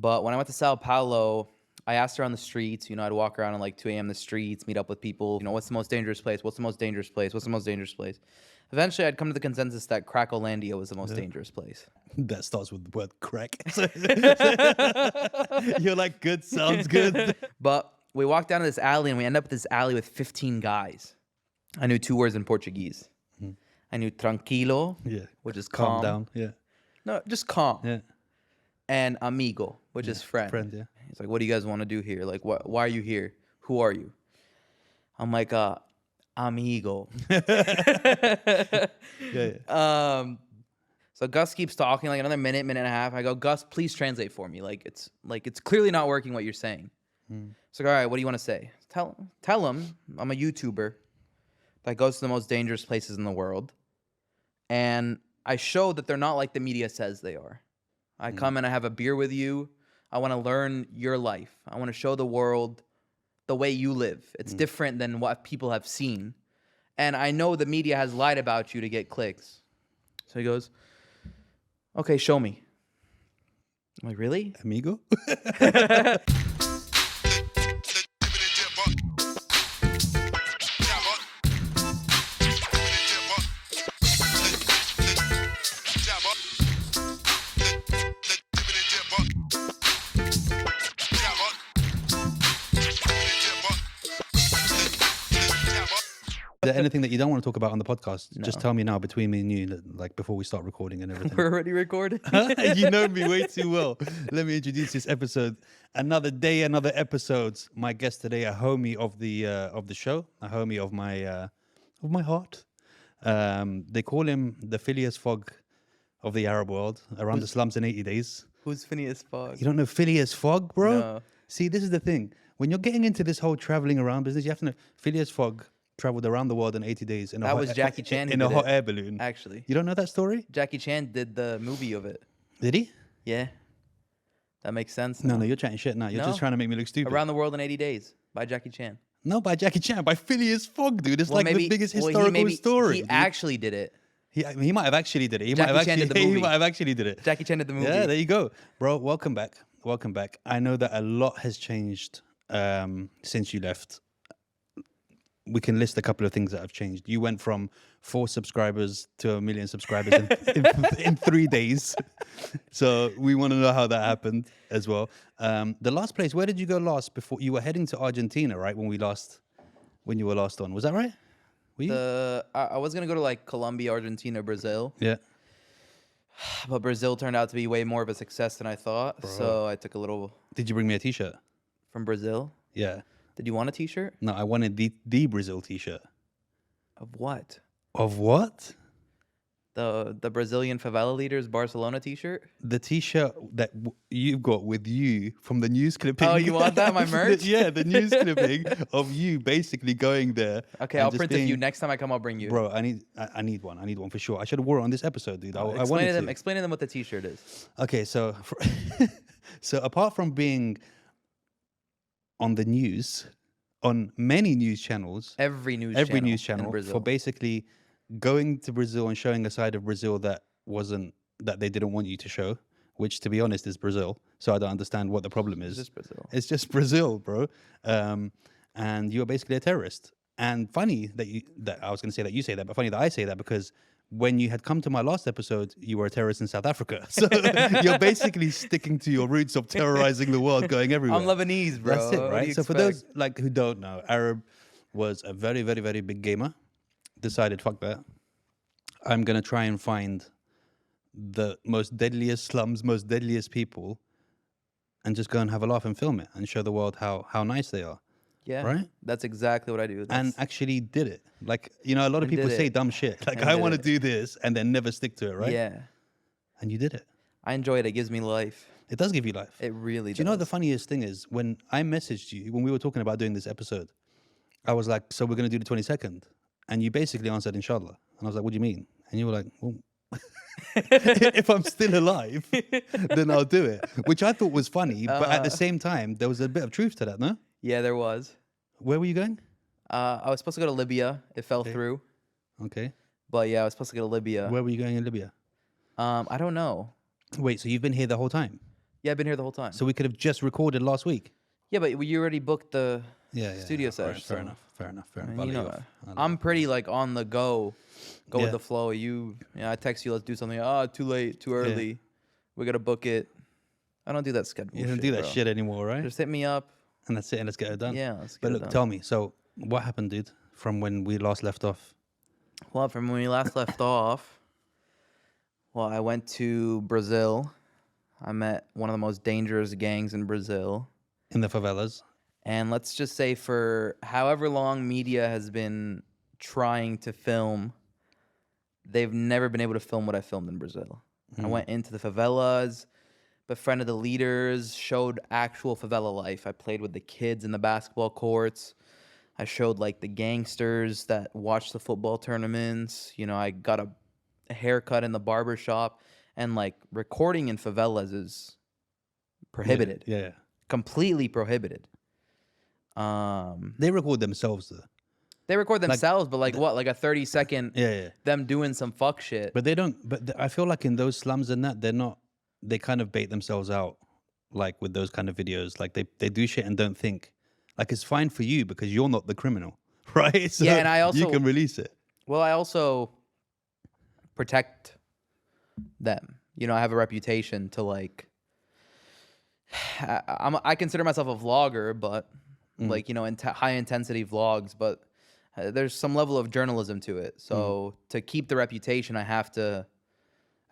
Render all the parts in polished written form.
But when I went to Sao Paulo, I asked her on the streets. I'd walk around at like 2 a.m. the streets, meet up with people. What's the most dangerous place? What's the most dangerous place? What's the most dangerous place? Eventually, I'd come to the consensus that Cracolandia was the most dangerous place. That starts with the word crack. You're like, good, sounds good. But we walked down to this alley, and we end up at this alley with 15 guys. I knew 2 words in Portuguese. I knew tranquilo, which is calm. Down, yeah. No, just calm. Yeah. And amigo, which is friend. Friend, yeah. He's like, what do you guys want to do here? Like, why are you here? Who are you? I'm like, amigo. Yeah. So Gus keeps talking like another minute and a half. I go, Gus, please translate for me. It's clearly not working what you're saying. It's like, all right, what do you want to say? Tell him I'm a YouTuber that goes to the most dangerous places in the world. And I show that they're not like the media says they are. I come and I have a beer with you. I want to learn your life. I want to show the world the way you live. It's different than what people have seen. And I know the media has lied about you to get clicks. So he goes, okay, show me. I'm like, really? Amigo? Is there anything that you don't want to talk about on the podcast? No. Just tell me now, between me and you, like before we start recording and everything. We're already recording. You know me way too well. Let me introduce this episode. Another day, another episode. My guest today, a homie of the show, a homie of my heart. They call him the Phileas Fogg of the Arab world. Around the slums in 80 days. Who's Phineas Fogg? You don't know Phileas Fogg, bro? No. See, this is the thing. When you're getting into this whole traveling around business, you have to know Phileas Fogg traveled around the world in 80 days in That was Jackie Chan in who a did hot it, air balloon. actually. You don't know that story? Jackie Chan did the movie of it. Did he? Yeah. That makes sense. No, you're chatting shit now. You're No. just trying to make me look stupid. Around the World in 80 Days by Jackie Chan. No, by Jackie Chan, by Phileas Fogg, dude. It's Well, like the biggest historical story. He dude. actually did it. He might have actually did it. He Jackie might have Chan actually did the movie. He might have actually did it. Jackie Chan did the movie. Yeah, there you go, bro. Welcome back. Welcome back. I know that a lot has changed since you left. We can list a couple of things that have changed. You went from 4 subscribers to 1 million subscribers in 3 days. So we want to know how that happened as well. The last place, where did you go last? Before you were heading to Argentina, right? When you were last on, was that right? Were you? I was gonna go to like Colombia, Argentina, Brazil. Yeah. But Brazil turned out to be way more of a success than I thought. Bro. So I took a little Did you bring me a T-shirt? from Brazil. Yeah. Did you want a t-shirt? No, I wanted the Brazil T-shirt. Of what? Of what? The Brazilian favela leaders Barcelona t-shirt? The T-shirt that you've got with you from the news clipping. Oh, you want that, my merch? Yeah, the news clipping of you basically going there. Okay, and I'll just print it for you. Next time I come, I'll bring you. Bro, I need one. I need one for sure. I should have wore it on this episode, dude. I wanted to. Explain to them what the t-shirt is. Okay, so so apart from being on the news, on many news channels, Every news news in channel Brazil. for basically going to Brazil and showing a side of Brazil that they didn't want you to show, which to be honest is Brazil. So I don't understand what the problem is. It's just Brazil. It's just Brazil, bro. And you're basically a terrorist. And funny that I was going to say that you say that, but funny that I say that because when you had come to my last episode, you were a terrorist in South Africa. So you're basically sticking to your roots of terrorizing the world, going everywhere. I'm Lebanese, bro. That's it, What do right? you So for expect? those like who don't know, Arab was a very, very, very big gamer. Decided, fuck that. I'm gonna try and find the most deadliest slums, most deadliest people, and just go and have a laugh and film it and show the world how nice they are. Yeah, Right? That's exactly what I do. And actually did it. Like, you know, a lot of And people did say it. dumb shit. Like, And I did want to it. do this and then never stick to it, right? Yeah, And you did it. I enjoy it. It gives me life. It does give you life. It really does. Do you know the funniest thing is when I messaged you, when we were talking about doing this episode, I was like, so we're going to do the 22nd. And you basically answered, inshallah. And I was like, what do you mean? And you were like, well, if I'm still alive, then I'll do it. Which I thought was funny. But at the same time, there was a bit of truth to that, no? Yeah, there was. Where were you going? I was supposed to go to Libya. It fell through. Okay. But yeah, I was supposed to go to Libya. Where were you going in Libya? I don't know. Wait, so you've been here the whole time? Yeah, I've been here the whole time. So we could have just recorded last week. Yeah, but you already booked the studio All right, session. fair enough. Fair enough. Fair enough. I mean, I'll let you off. I'll let I'm you off. pretty like on the go with Yeah. the flow. I text you, let's do something. Oh, too late, too early. We gotta book it. I don't do that schedule. You don't do that shit anymore, right? Just hit me up. And that's it. And let's get it done. Yeah, let's get But it look, done. tell me. So what happened, dude? From when we last left off? Well, from when we last left off, well, I went to Brazil. I met one of the most dangerous gangs in Brazil. In the favelas. And let's just say for however long media has been trying to film, they've never been able to film what I filmed in Brazil. I went into the favelas, befriended the leaders, showed actual favela life. I played with the kids in the basketball courts. I showed like the gangsters that watch the football tournaments. You know, I got a haircut in the barber shop, and like recording in favelas is prohibited. Yeah. Completely prohibited. They record themselves though. They record themselves, but like what? Like a 30-second them doing some fuck shit. But they don't. But I feel like in those slums and that, they're not. They kind of bait themselves out, like with those kind of videos. Like they do shit and don't think. Like it's fine for you because you're not the criminal, right? So yeah, and I also you can release it. Well, I also protect them. You know, I have a reputation to like. I consider myself a vlogger, but like you know, high intensity vlogs, but. There's some level of journalism to it. So to keep the reputation, I have to,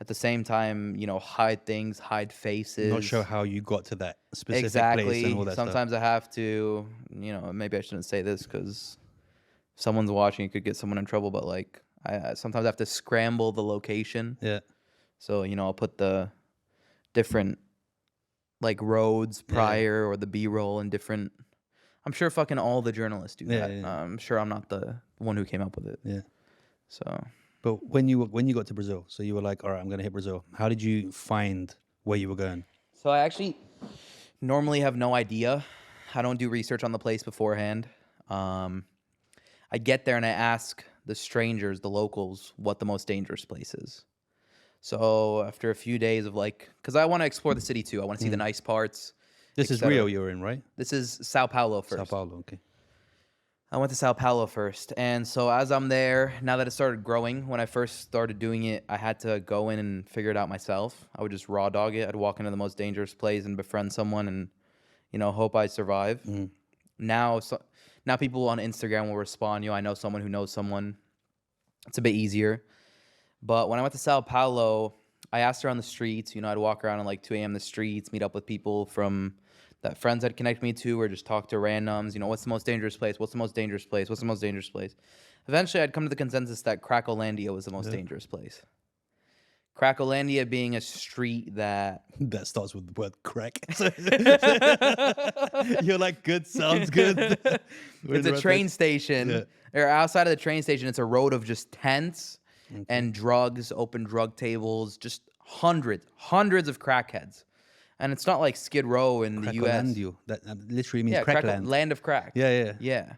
at the same time, you know, hide things, hide faces. Not show how you got to that specific place and all that Sometimes stuff. I have to, you know, maybe I shouldn't say this because someone's watching, it could get someone in trouble. But like, I sometimes have to scramble the location. Yeah. So, you know, I'll put the different like roads prior or the B-roll in different... I'm sure fucking all the journalists do that. I'm sure I'm not the one who came up with it. Yeah. So. But when you got to Brazil, so you were like, all right, I'm gonna hit Brazil. How did you find where you were going? So I actually normally have no idea. I don't do research on the place beforehand. I get there and I ask the strangers, the locals, what the most dangerous place is. So after a few days of like, because I want to explore the city too. I want to see the nice parts. This is Rio you're in, right? This is Sao Paulo first. Sao Paulo, okay. I went to Sao Paulo first. And so as I'm there, now that it started growing, when I first started doing it, I had to go in and figure it out myself. I would just raw dog it. I'd walk into the most dangerous place and befriend someone and, you know, hope I survive. Now people on Instagram will respond, you know, I know someone who knows someone. It's a bit easier. But when I went to Sao Paulo, I asked around the streets. You know, I'd walk around at like 2 a.m. the streets, meet up with people from that friends had connected me to, or just talk to randoms. You know, what's the most dangerous place? What's the most dangerous place? What's the most dangerous place? Eventually, I'd come to the consensus that Cracolandia was the most dangerous place. Cracolandia being a street that starts with the word crack. You're like, good, sounds good. It's a train station. Or outside of the train station, it's a road of just tents and drugs, open drug tables, just hundreds of crackheads. And it's not like Skid Row in the U.S. That literally means crackland. Land of crack. Yeah.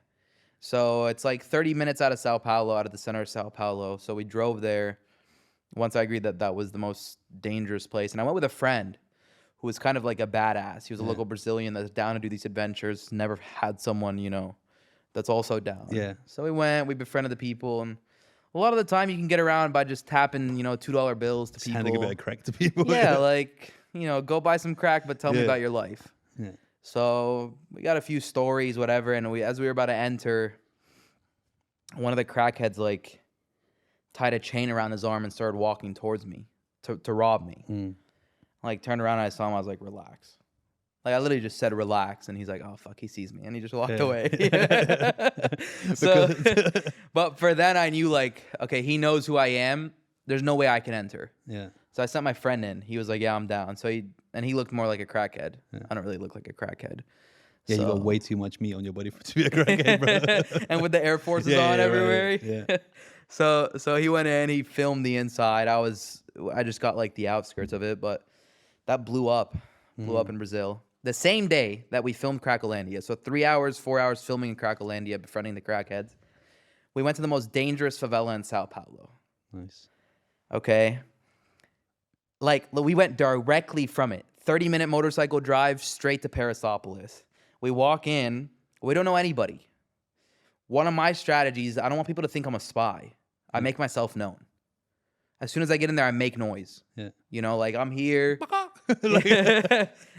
So it's like 30 minutes out of Sao Paulo, out of the center of Sao Paulo. So we drove there once I agreed that that was the most dangerous place. And I went with a friend who was kind of like a badass. He was a local Brazilian that's down to do these adventures. Never had someone, you know, that's also down. Yeah. So we went, we befriended the people. And a lot of the time you can get around by just tapping, you know, $2 bills to people. Handing a bit of crack to people. Yeah, like... You know, go buy some crack, but tell me about your life. Yeah. So we got a few stories, whatever, and as we were about to enter, one of the crackheads like tied a chain around his arm and started walking towards me to rob me. Like turned around and I saw him. I was like, relax. Like I literally just said relax, and he's like, oh fuck, he sees me, and he just walked away. So, but for then I knew like, okay, he knows who I am. There's no way I can enter. Yeah. So I sent my friend in. He was like, yeah, I'm down. So he looked more like a crackhead. I don't really look like a crackhead. Yeah, so. You got way too much meat on your body to be a crackhead, bro. And with the Air Forces on everywhere. Right. Yeah. So he went in, he filmed the inside. I just got like the outskirts of it, but that blew up in Brazil. The same day that we filmed Cracolandia. So 3 hours, 4 hours filming in Cracolandia, befriending the crackheads. We went to the most dangerous favela in Sao Paulo. Nice. Okay. Like, we went directly from it. 30-minute motorcycle drive straight to Parasopolis. We walk in. We don't know anybody. One of my strategies, I don't want people to think I'm a spy. I make myself known. As soon as I get in there, I make noise. Yeah. You know, like, I'm here.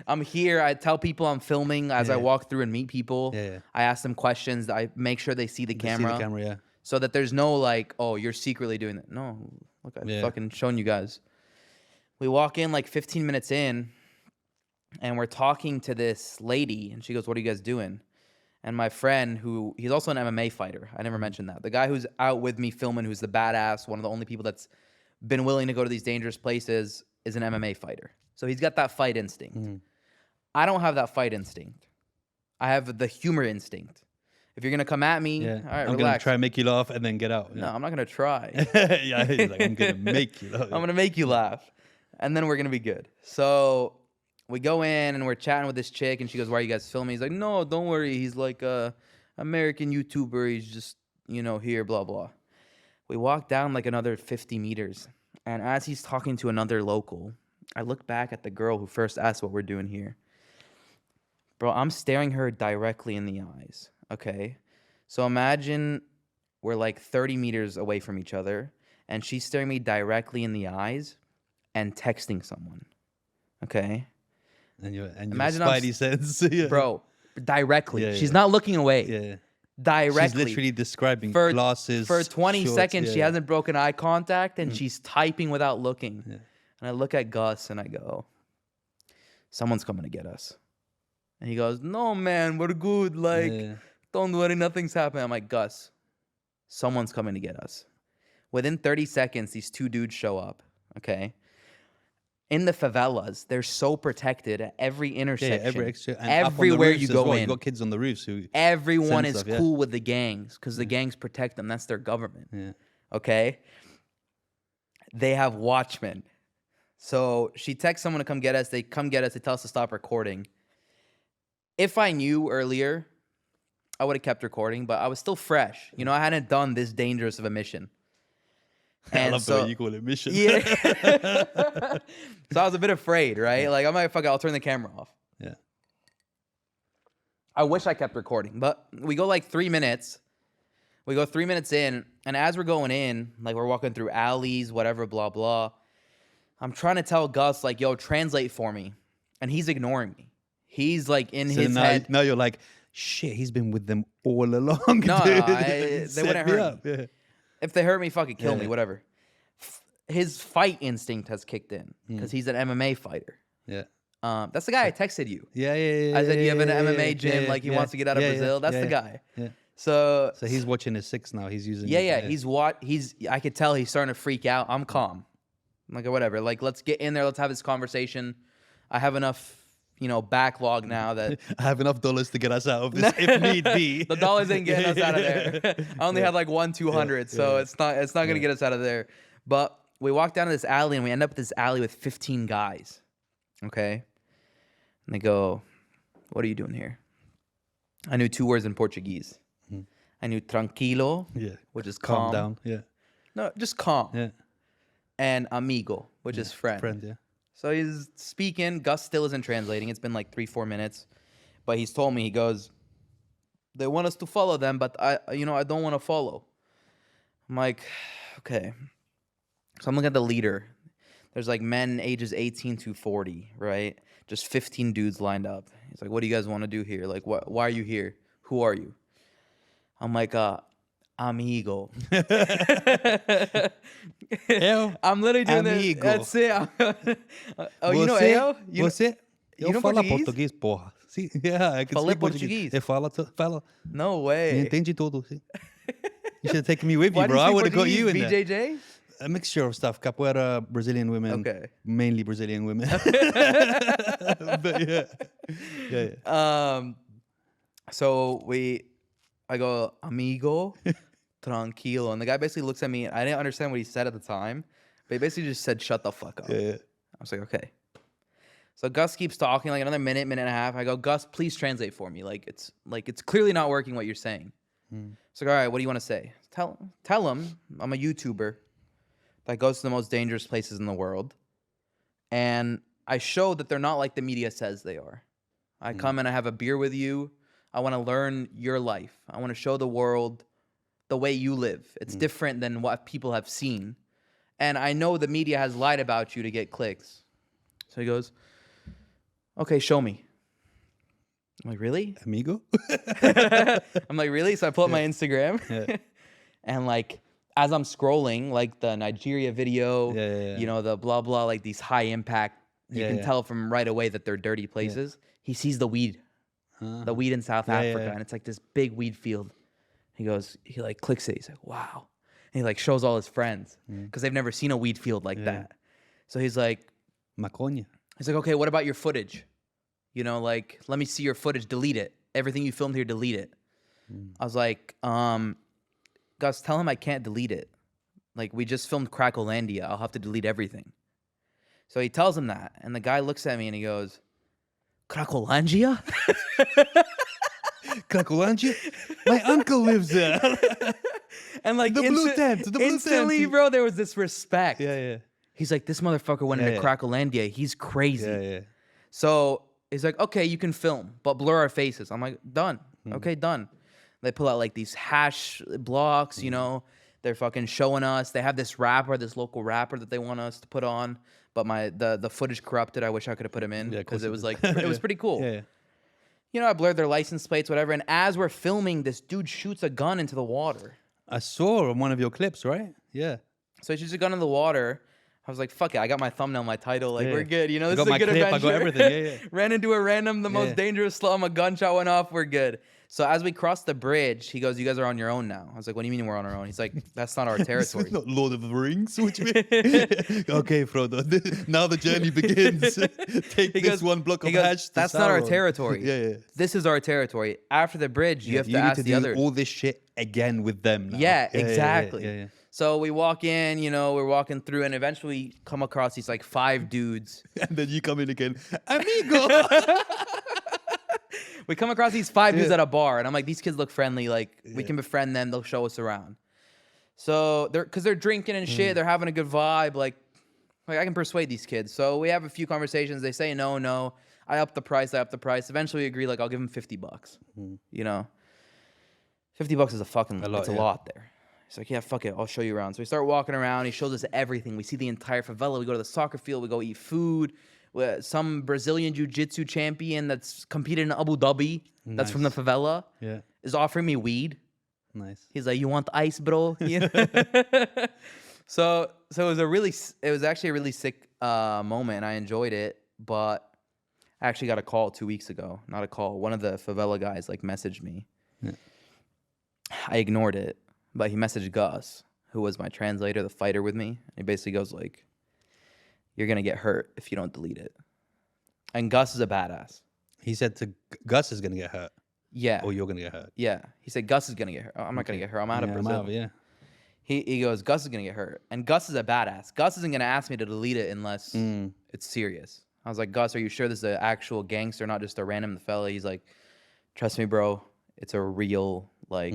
I'm here. I tell people I'm filming as I walk through and meet people. Yeah. I ask them questions. I make sure they see the camera. See the camera, yeah. So that there's no like, oh, you're secretly doing that. No, look, I've fucking shown you guys. We walk in like 15 minutes in, and we're talking to this lady, and she goes, "What are you guys doing?" And my friend, he's also an MMA fighter. I never mentioned that. The guy who's out with me filming, who's the badass, one of the only people that's been willing to go to these dangerous places, is an MMA fighter. So he's got that fight instinct. I don't have that fight instinct. I have the humor instinct. If you're going to come at me, all right, I'm going to try and make you laugh and then get out. No, I'm not going to try. Yeah, he's like, I'm going to make you laugh. I'm going to make you laugh. And then we're going to be good. So we go in and we're chatting with this chick, and she goes, "Why are you guys filming?" He's like, "No, don't worry. He's like a American YouTuber. He's just, you know, here, blah, blah." We walk down like another 50 meters. And as he's talking to another local, I look back at the girl who first asked what we're doing here. Bro, I'm staring her directly in the eyes, okay? So imagine we're like 30 meters away from each other, and she's staring me directly in the eyes and texting someone, okay? And your Imagine spidey sense. Bro, directly. Yeah, She's not looking away. Yeah. Directly. She's literally describing glasses. For 20 shorts, seconds, she hasn't broken eye contact, and she's typing without looking. Yeah. And I look at Gus, and I go, "Someone's coming to get us." And he goes, "No, man, we're good. Like, don't worry, nothing's happening." I'm like, "Gus, someone's coming to get us." Within 30 seconds, these two dudes show up, okay? In the favelas, they're so protected at every intersection. Everywhere you go in. You got kids on the roofs who everyone is cool with the gangs because the gangs protect them. That's their government. Yeah. Okay? They have watchmen. So she texts someone to come get us. They come get us. They tell us to stop recording. If I knew earlier, I would have kept recording, but I was still fresh. You know, I hadn't done this dangerous of a mission. And I love the way you call it mission. Yeah. So I was a bit afraid, right? Like, I'm like, fuck it, I'll turn the camera off. Yeah. I wish I kept recording, but we go like 3 minutes. We go 3 minutes in, and as we're going in, like, we're walking through alleys, whatever, blah, blah. I'm trying to tell Gus, like, yo, translate for me. And he's ignoring me. He's like in his head. Now you're like, shit, he's been with them all along. No, dude. they wouldn't hurt me. Yeah. If they hurt me, fucking kill me, whatever. His fight instinct has kicked in because he's an MMA fighter. Yeah. That's the guy I texted you. Yeah. I said, you have an MMA gym, like he wants to get out of Brazil. That's the guy. Yeah. So he's watching his 6 now. He's using. He's I could tell he's starting to freak out. I'm calm. I'm like, whatever. Like, let's get in there. Let's have this conversation. I have enough, backlog now that I have enough dollars to get us out of this if need be. The dollars ain't getting us out of there. I only had like 200, so it's not gonna get us out of there. But we walk down to this alley, and we end up at this alley with 15 guys. Okay, and they go, "What are you doing here?" I knew 2 words in Portuguese. I knew tranquilo, which is calm down. Yeah. No, just calm. Yeah. And amigo, which is friend. Friend, yeah. So he's speaking. Gus still isn't translating. It's been like 3-4 minutes. But he's told me, he goes, they want us to follow them, but I don't want to follow. I'm like, okay. So I'm looking at the leader. There's like men ages 18 to 40, right? Just 15 dudes lined up. He's like, what do you guys want to do here? Like, why are you here? Who are you? I'm like, amigo. I'm literally doing amigo. That's it. You know eu? Você? You know falo Portuguese? português, porra. Sim, yeah, I can Falei speak Portuguese. Português? Fala. No way. Entende tudo, sim. You should have taken me with you, Why do bro. you I speak would have got you in Portuguese? there. BJJ? A mixture of stuff. Capoeira, Brazilian women. Okay. Mainly Brazilian women. But yeah. So I go, amigo, tranquilo. And the guy basically looks at me. I didn't understand what he said at the time, but he basically just said, shut the fuck up. Yeah. I was like, okay. So Gus keeps talking like another minute and a half. I go, Gus, please translate for me. Like it's clearly not working what you're saying. So all right, what do you want to say? Tell him I'm a YouTuber that goes to the most dangerous places in the world. And I show that they're not like the media says they are. I come and I have a beer with you. I want to learn your life. I want to show the world the way you live. It's different than what people have seen. And I know the media has lied about you to get clicks. So he goes, okay, show me. I'm like, really? Amigo? I'm like, really? So I pull up my Instagram. Yeah. And like, as I'm scrolling, like the Nigeria video, Yeah. you know, the blah, blah, like these high impact, you can tell from right away that they're dirty places. He sees the weed in South Africa. And it's like this big weed field. He goes, he like clicks it. He's like, wow. And he like shows all his friends because they've never seen a weed field like that. So he's like, Maconha. he's like, okay, what about your footage? You know, like, let me see your footage. Delete it. Everything you filmed here, delete it. I was like, Gus, tell him I can't delete it. Like, we just filmed Cracklelandia. I'll have to delete everything. So he tells him that. And the guy looks at me and he goes, Cracklelandia? Cracklelandia? My uncle lives there. And like, the blue tent. Instantly, bro, there was this respect. Yeah. He's like, this motherfucker went into Cracklelandia. He's crazy. Yeah. So he's like, okay, you can film, but blur our faces. I'm like, done. Okay, done. They pull out like these hash blocks, you know. They're fucking showing us. They have this rapper, this local rapper that they want us to put on. But the footage corrupted. I wish I could have put him in because it was like, it was pretty cool. Yeah. You know, I blurred their license plates, whatever. And as we're filming, this dude shoots a gun into the water. I saw on one of your clips, right? Yeah. So he shoots a gun in the water. I was like, fuck it. I got my thumbnail, my title. Like, we're good. You know, this I is got a good clip, adventure. I got everything. Yeah. Ran into a random, the most dangerous slum. A gunshot went off. We're good. So as we crossed the bridge, he goes, you guys are on your own now. I was like, what do you mean we're on our own? He's like, that's not our territory. Not Lord of the Rings. What do you mean? Okay, Frodo. Now the journey begins. Take this one block of hash. That's not our territory. Yeah. This is our territory. After the bridge, you have to ask the other. All this shit again with them now. Yeah, exactly. Yeah. So we walk in, you know, we're walking through, and eventually we come across these like 5 dudes. And then you come in again, amigo. We come across these 5 dudes at a bar, and I'm like, these kids look friendly. Like, we can befriend them. They'll show us around. So because they're drinking and shit, they're having a good vibe. Like I can persuade these kids. So we have a few conversations. They say no. I up the price. Eventually we agree, like, I'll give them $50. You know, $50 is a lot there. He's like, yeah, fuck it. I'll show you around. So we start walking around. He shows us everything. We see the entire favela. We go to the soccer field. We go eat food. Some Brazilian jiu-jitsu champion that's competed in Abu Dhabi, that's from the favela, is offering me weed. Nice. He's like, you want ice, bro? So it was actually a really sick moment. I enjoyed it, but I actually got a call 2 weeks ago. Not a call. One of the favela guys like messaged me. Yeah. I ignored it, but he messaged Gus, who was my translator, the fighter with me. He basically goes like, you're going to get hurt if you don't delete it. And Gus is a badass. He said Gus is going to get hurt. Yeah. Or you're going to get hurt. Yeah. He said Gus is going to get hurt. I'm not going to get hurt. I'm out of Brazil. He goes, Gus is going to get hurt. And Gus is a badass. Gus isn't going to ask me to delete it unless it's serious. I was like, Gus, are you sure this is an actual gangster, not just a random fella? He's like, trust me, bro. It's a real, like...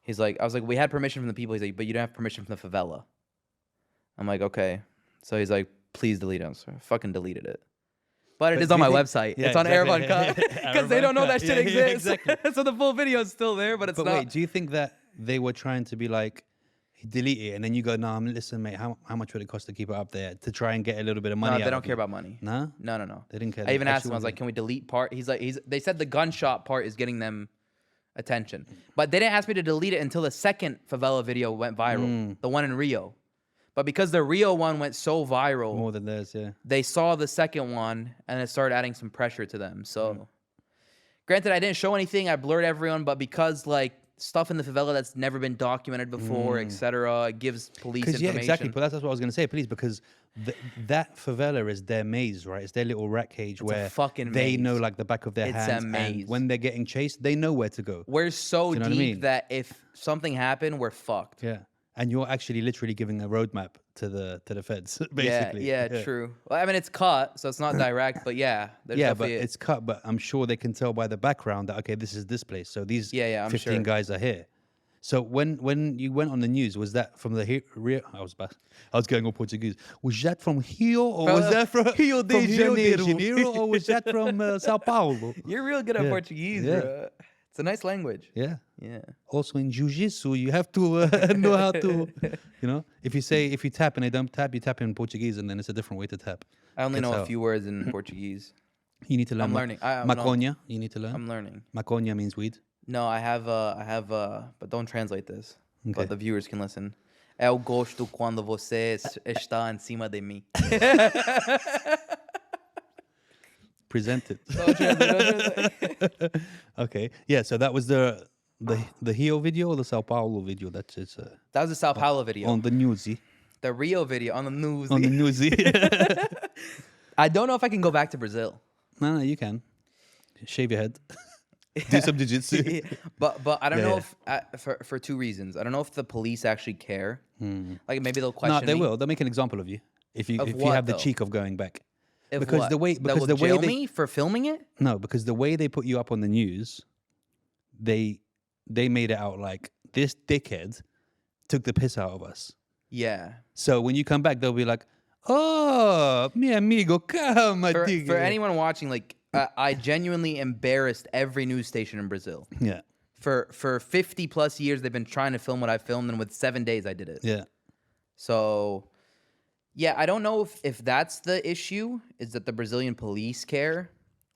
He's like, I was like, we had permission from the people. He's like, but you don't have permission from the favela. I'm like, okay. So he's like, please delete it. So I fucking deleted it. But it is on my website. Yeah, it's on Aragon Cut. Because they don't know that shit exists. Exactly. So the full video is still there, but it's not. But wait, do you think that they were trying to be like, delete it, and then you go, no, listen, mate, how much would it cost to keep it up there to try and get a little bit of money? No, they don't care about money. No? No. They didn't care. I even asked him, I was like, can we delete part? He's like, they said the gunshot part is getting them attention. But they didn't ask me to delete it until the second favela video went viral, the one in Rio. But because the Rio one went so viral, more than theirs, they saw the second one and it started adding some pressure to them. So, granted, I didn't show anything. I blurred everyone, but because like stuff in the favela that's never been documented before, etc., it gives police information. Yeah, exactly. But that's what I was going to say, police, because that favela is their maze, right? It's their little rat cage where they know like the back of their hands. A maze. And when they're getting chased, they know where to go. We're so deep that if something happened, we're fucked. Yeah. And you're actually literally giving a roadmap to the feds, basically. Yeah, true. Well, I mean, it's cut, so it's not direct, but yeah. But it's cut, but I'm sure they can tell by the background that, okay, this is this place. So these 15 guys are here. So when you went on the news, was that from the Rio? I was going all Portuguese. Was that from Rio or was that from Rio de Rio de Janeiro. Janeiro or was that from Sao Paulo? You're real good at Yeah. Portuguese, Yeah. bro. It's a nice language. Yeah. Yeah. Also in jiu-jitsu, you have to know how to, if you tap and they don't tap, you tap in Portuguese and then it's a different way to tap. I only That's know how- a few words in Portuguese. You need to learn. I'm learning. I'm not- Maconha, you need to learn. I'm learning. Maconha means weed. No, I have, but don't translate this. Okay. But the viewers can listen. Eu gosto quando você está em cima de mim. Present it. Don't translate. Okay. Yeah, so that was the Rio video or the Sao Paulo video? That's it. That was a Sao Paulo video. On the newsy. The Rio video on the news. On the newsy. I don't know if I can go back to Brazil. No, you can. Shave your head. Do some jiu-jitsu. but I don't Yeah, know if for two reasons. I don't know if the police actually care. Like maybe they'll No, question they me. will. They'll make an example of you if you what, have the though? cheek of going back. If Because what? the way That will jail me for filming it. No, because the way they put you up on the news, they made it out like this dickhead took the piss out of us. Yeah. So when you come back, they'll be like, "Oh, mi amigo, calma, For anyone watching, like I genuinely embarrassed every news station in Brazil. Yeah, For 50 plus years, they've been trying to film what I filmed, and with 7 days, I did it. yeah. So, yeah, I don't know if that's the issue, is that the Brazilian police care,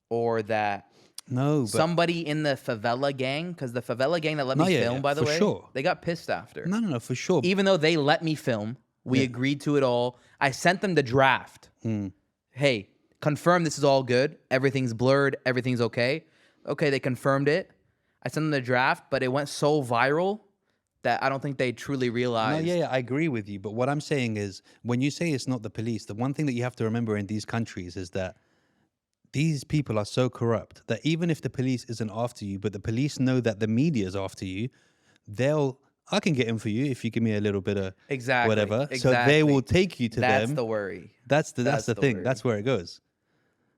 or that No, but somebody in the favela gang, because the favela gang that let me No, yeah, film, yeah, by the for way, sure. they got pissed after. no, for sure. Even though they let me film, we Yeah. agreed to it all. I sent them the draft. Hmm. Hey, confirm this is all good. Everything's blurred. Everything's okay. Okay, they confirmed it. I sent them the draft, but it went so viral that I don't think they truly No, realized. yeah, I agree with you. But what I'm saying is, when you say it's not the police, the one thing that you have to remember in these countries is that these people are so corrupt that even if the police isn't after you, but the police know that the media is after you, I can get in for you if you give me a little bit of Exactly. whatever. Exactly. So they will take you to That's them. the worry. That's the the thing. worry. That's where it goes.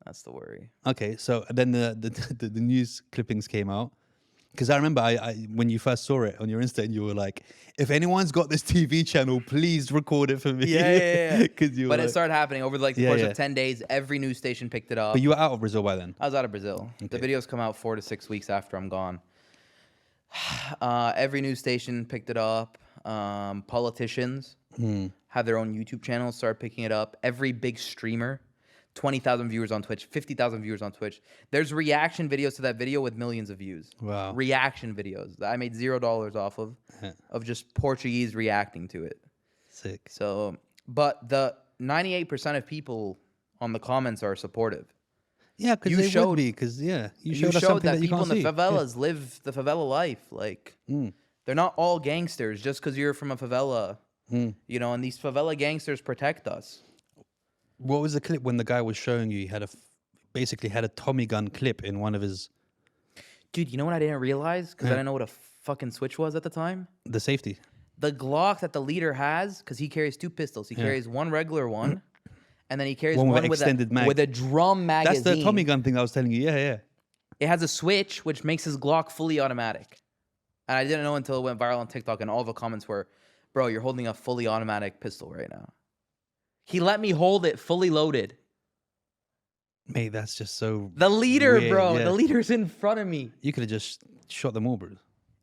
That's the worry. Okay, so then the news clippings came out. Because I remember I when you first saw it on your Insta, and you were like, "If anyone's got this TV channel, please record it for me." Yeah. Because you. But were it like, started happening over like the Yeah, course yeah. of 10 days. Every news station picked it up. but you were out of Brazil by then. I was out of Brazil. The Okay. videos come out 4 to 6 weeks after I'm gone. Every news station picked it up. Politicians have their own YouTube channels, start picking it up. Every big streamer, 20,000 viewers on Twitch, 50,000 viewers on Twitch. There's reaction videos to that video with millions of views. Wow. Reaction videos that I made $0 off of just Portuguese reacting to it. Sick. So, but the 98% of people on the comments are supportive. Yeah, because You they showed- would be. Because yeah, you You showed us showed something that that you people can't in the see. favelas live the favela life. Like, they're not all gangsters just because you're from a favela. You know, and these favela gangsters protect us. What was the clip when the guy was showing you? He had basically had a Tommy gun clip in one of his Dude, you know what I didn't realize? Because I didn't know what a fucking switch was at the time? the safety. The Glock that the leader has, because he carries 2 pistols. He carries one regular one, and then he carries One one with extended mag. with a drum magazine. That's the Tommy gun thing I was telling you. Yeah, yeah. It has a switch, which makes his Glock fully automatic. And I didn't know until it went viral on TikTok, and all the comments were, bro, you're holding a fully automatic pistol right now. He let me hold it fully loaded. Mate, that's just so. The leader, weird, bro. yeah. The leader's in front of me. You could have just shot them all, bro.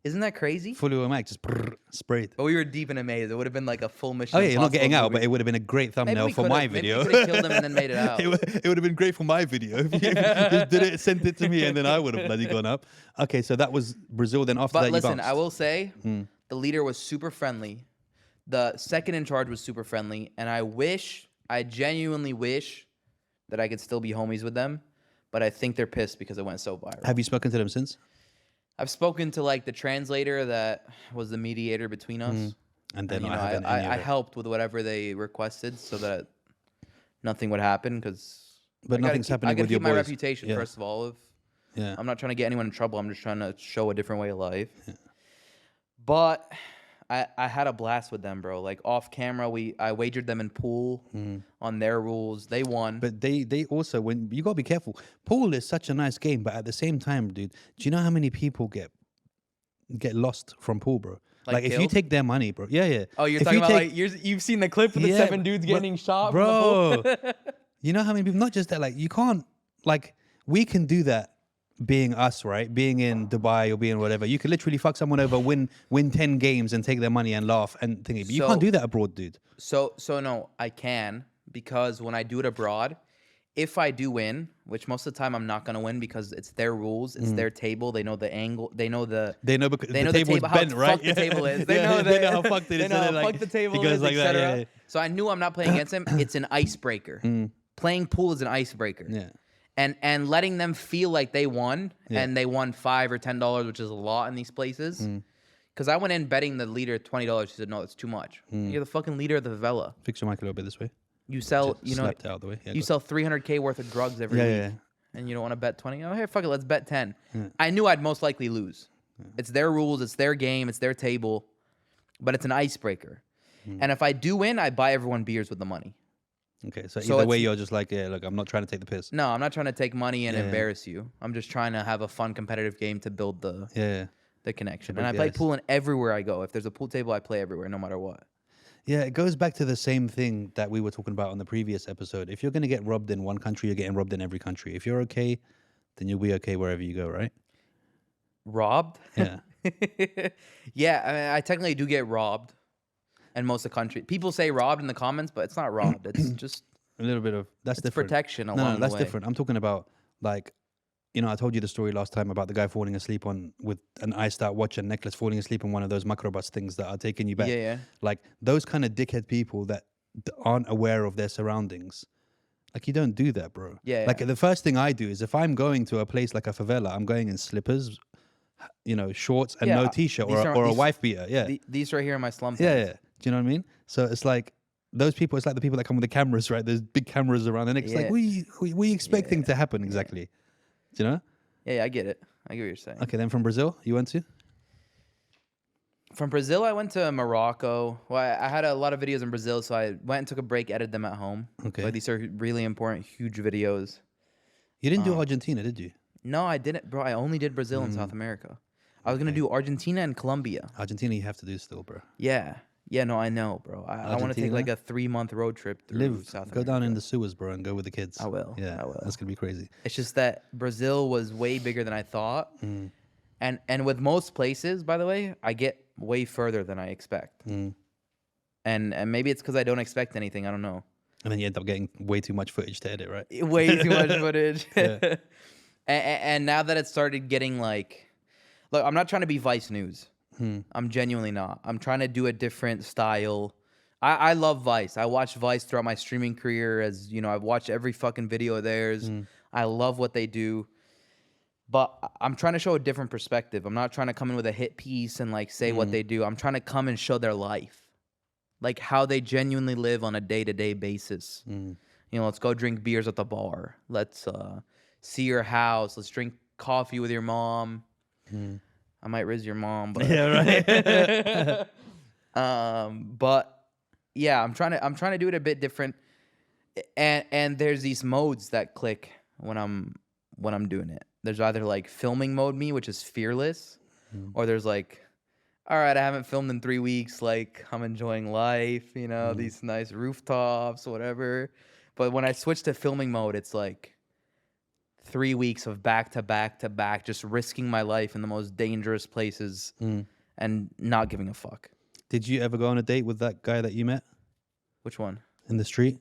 Isn't that crazy? Fully automatic, just sprayed. But we were deep in a maze. It would have been like a full mission. Oh yeah, you're not Impossible getting out, movie. but it would have been a great thumbnail we for could've- my maybe we video. could've killed him and then made it out. it would have been great for my video if you just did it, sent it to me, and then I would have bloody gone up. Okay, so that was Brazil. Then after But that, listen, you bounced. I will say the leader was super friendly. The second in charge was super friendly. And I genuinely wish that I could still be homies with them. But I think they're pissed because it went so viral. Have you spoken to them since? I've spoken to like the translator that was the mediator between us. And then And, you know, I haven't. I helped with whatever they requested so that nothing would happen because. But nothing's happening I gotta with your keep my boys. reputation Yeah. first of all. Yeah. I'm not trying to get anyone in trouble. I'm just trying to show a different way of life. But I had a blast with them, bro. Like off camera, I wagered them in pool on their rules. They won. But they also, when you gotta be careful. Pool is such a nice game, but at the same time, dude, do you know how many people get lost from pool, bro? Like if you killed? take their money, bro. Yeah, yeah. Oh, you're If talking you about take- like you've seen the clip of the Yeah, 7 dudes bro- getting shot, bro. From the pool? You know how many people? Not just that. Like you can't. Like we can do that. Being us, right? Being in Dubai or being whatever, you could literally fuck someone over, win 10 games, and take their money and laugh and thingy. But you can't So- do that abroad, dude. So no, I can, because when I do it abroad, if I do win, which most of the time I'm not gonna win because it's their rules, it's their table, they know the angle, they know the Because they the know table's how bent, right? fucked the table is. They Yeah, know they know how fucked it they is. know and how then, like, fucked the table it goes is, like that. etc. Yeah, yeah. So I knew I'm not playing against him. It's an icebreaker. Playing pool is an icebreaker. Yeah. And letting them feel like they won, Yeah. and they won $5 or $10, which is a lot in these places. Because I went in betting the leader $20. He said, no, it's too much. You're the fucking leader of the favela. Fix your mic a little bit this way. You sell, Just you know, slapped it out of the way. Yeah, you go. sell $300K worth of drugs every Yeah, week, yeah. and you don't want to bet 20. Oh, hey, fuck it, let's bet 10. I knew I'd most likely lose. It's their rules, it's their game, it's their table, but it's an icebreaker. And if I do win, I buy everyone beers with the money. Okay, so So either way, it's- you're just like, yeah, look, I'm not trying to take the piss. No, I'm not trying to take money and Yeah. embarrass you. I'm just trying to have a fun, competitive game to build the Yeah. connection. break And I the play ice. pool in everywhere I go. If there's a pool table, I play everywhere, no matter what. Yeah, it goes back to the same thing that we were talking about on the previous episode. If you're going to get robbed in one country, you're getting robbed in every country. If you're okay, then you'll be okay wherever you go, right? Robbed? Yeah. Yeah, I mean, I technically do get robbed in most of the country. People say robbed in the comments, but it's not robbed. It's just A little bit of that's it's different. protection No, along no, that's the way. different. I'm talking about like, you know, I told you the story last time about the guy falling asleep on with an iced out watch and necklace, falling asleep on one of those microbus things that are taking you back. Yeah, yeah. Like those kind of dickhead people that aren't aware of their surroundings. Like you don't do that, bro. Yeah, Like yeah. the first thing I do is if I'm going to a place like a favela, I'm going in slippers, you know, shorts and Yeah, no t-shirt these or, are- or a these- wife beater. Yeah. These right here are my slum Yeah, pants. yeah. Do you know what I mean? So it's like those people. It's like the people that come with the cameras, right? There's big cameras around the neck. It's like, Yeah. what are you expecting to happen exactly? Do you know? Yeah, I get it. I get what you're saying. Okay, then from Brazil, you went to? From Brazil, I went to Morocco. Well, I had a lot of videos in Brazil, so I went and took a break, edited them at home. Okay. But these are really important, huge videos. You didn't do Argentina, did you? No, I didn't, bro. I only did Brazil and South America. I was gonna do Argentina and Colombia. Argentina, you have to do still, bro. Yeah, no, I know, bro. I want to take Argentina? like a 3-month road trip through Live, South go America. down in the sewers, bro, and go with the kids. I will, Yeah, I will. that's gonna be crazy. It's just that Brazil was way bigger than I thought, Mm. and with most places, by the way, I get way further than I expect. Mm. And maybe it's because I don't expect anything. I don't know. And then you end up getting way too much footage to edit, right? Way too much footage. Yeah. and now that it started getting like, look, I'm not trying to be Vice News. I'm genuinely not. I'm trying to do a different style. I love Vice. I watched Vice throughout my streaming career. As you know, I've watched every fucking video of theirs. I love what they do. But I'm trying to show a different perspective. I'm not trying to come in with a hit piece and like say what they do. I'm trying to come and show their life. Like how they genuinely live on a day-to-day basis. You know, let's go drink beers at the bar. Let's see your house. Let's drink coffee with your mom. I might riz your mom, but Yeah, right. but yeah, I'm trying to do it a bit different. And there's these modes that click when I'm doing it. There's either like filming mode me, which is fearless, or there's like, all right, I haven't filmed in 3 weeks. Like I'm enjoying life, you know, these nice rooftops, whatever. But when I switch to filming mode, it's like 3 weeks of back to back to back, just risking my life in the most dangerous places and not giving a fuck. Did you ever go on a date with that guy that you met Which one? in the street?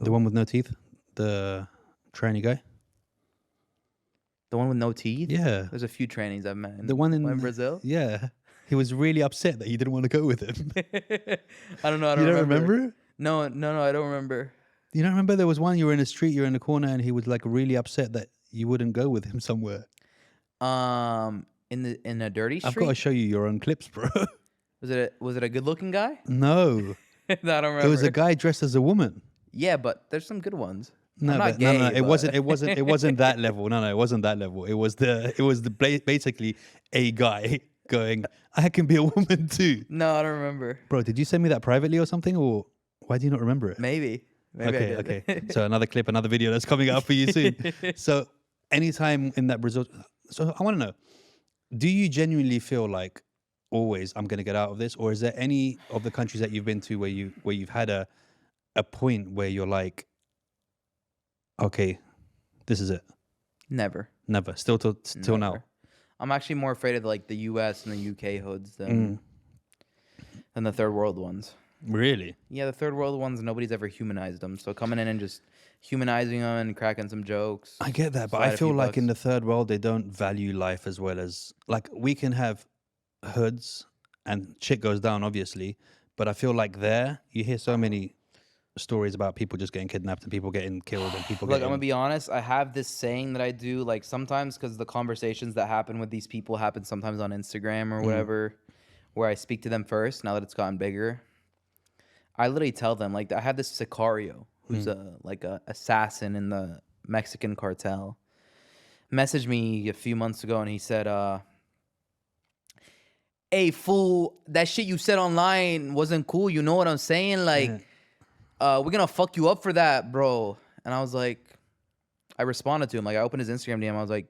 The one with no teeth? The tranny guy? The one with no teeth? Yeah. There's a few trannies I've met. The one in Brazil? Yeah. He was really upset that you didn't want to go with him. I don't know. I You don't don't remember? No, I don't remember. You don't remember there was one, you were in the street, you were in the corner, and he was like really upset that you wouldn't go with him somewhere. In a dirty street? I've got to show you your own clips, bro. Was it a good looking guy? No. I don't remember. It was a guy dressed as a woman. Yeah, but there's some good ones. No, I'm not but, no, gay, it but- wasn't that level. No, it wasn't that level. It was basically a guy going, I can be a woman too. No, I don't remember. Bro, did you send me that privately or something, or why do you not remember it? Maybe I did. Okay. So another clip, another video that's coming out for you soon. So anytime in that Brazil, so I want to know, Do you genuinely feel like always I'm going to get out of this, or is there any of the countries that you've been to where you've had a point where you're like, okay, this is it? Never. Never. Still till now. Never. I'm actually more afraid of like the US and the UK hoods than the third world ones. Really? Yeah, the third world ones, nobody's ever humanized them. So coming in and just humanizing them and cracking some jokes. I get that, but I feel like in the third world, they don't value life as well as, like, we can have hoods and shit goes down, obviously. But I feel like there, you hear so many stories about people just getting kidnapped and people getting killed and people Look, getting... I'm going to be honest. I have this saying that I do, like, sometimes because the conversations that happen with these people happen sometimes on Instagram or whatever, where I speak to them first, now that it's gotten bigger. I literally tell them, like, I had this Sicario, who's a assassin in the Mexican cartel, messaged me a few months ago, and he said, hey, fool, that shit you said online wasn't cool. You know what I'm saying? Like, we're going to fuck you up for that, bro. And I was like, I responded to him. Like, I opened his Instagram DM. I was like,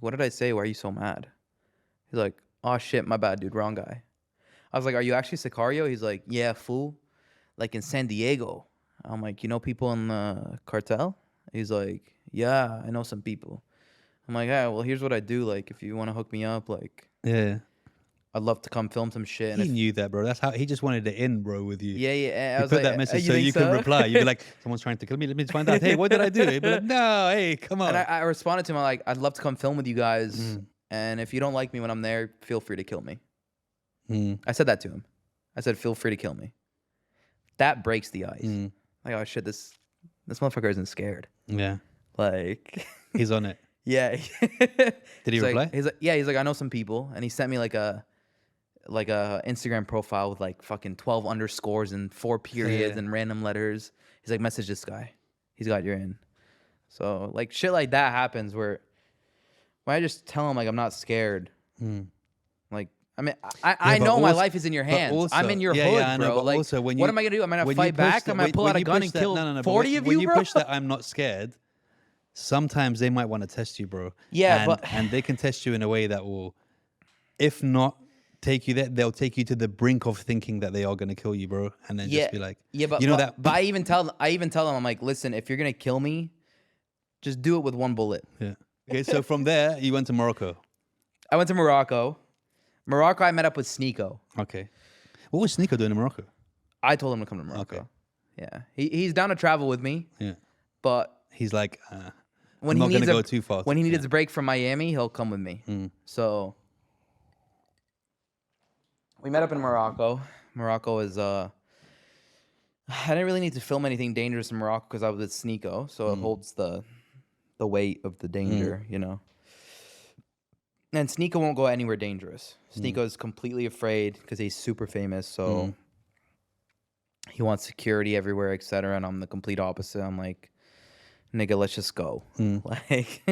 what did I say? Why are you so mad? He's like, oh, shit, my bad, dude. Wrong guy. I was like, are you actually Sicario? He's like, yeah, fool. Like in San Diego. I'm like, you know people in the cartel? He's like, yeah, I know some people. I'm like, yeah, well, here's what I do. Like, if you want to hook me up, like, Yeah. I'd love to come film some shit. And He knew that, bro. That's how he just wanted to in, bro, with you. Yeah, yeah. He put that message so you can reply. You'd be like, someone's trying to kill me. Let me find out. Hey, what did I do? He'd be like, no, hey, come on. And I responded to him like, I'd love to come film with you guys. And if you don't like me when I'm there, feel free to kill me. I said that to him. I said, feel free to kill me. That breaks the ice. Like, oh shit, this motherfucker isn't scared. Yeah. Like, he's on it. Yeah. Did he reply? Like, he's like, I know some people, and he sent me like a Instagram profile with like fucking 12 underscores and 4 periods and random letters. He's like, message this guy. He's got your in. So like shit like that happens where when I just tell him like I'm not scared. Like, I mean, I know my life is in your hands. Also, I'm in your hood, bro. Like, also, what am I gonna do? Am I gonna fight back? Am I gonna pull out a gun and kill 40 of you, bro? When you push that I'm not scared, sometimes they might want to test you, bro. Yeah, and they can test you in a way that will, if not take you there, they'll take you to the brink of thinking that they are gonna kill you, bro. And then just be like, but you know that. But I even tell them, I'm like, listen, if you're gonna kill me, just do it with 1 bullet. Yeah. Okay. So from there, you went to Morocco. I went to Morocco. Morocco, I met up with SNEEKO. Okay. What was SNEEKO doing in Morocco? I told him to come to Morocco. Okay. Yeah. He's down to travel with me. Yeah. But he's like, when I'm he not going to go too far. When he needs a break from Miami, he'll come with me. So we met up in Morocco. Morocco is I didn't really need to film anything dangerous in Morocco because I was at SNEEKO, so it holds the weight of the danger, you know. And SNEEKO won't go anywhere dangerous. SNEEKO is completely afraid because he's super famous, so he wants security everywhere, etc. And I'm the complete opposite. I'm like, nigga, let's just go. Like,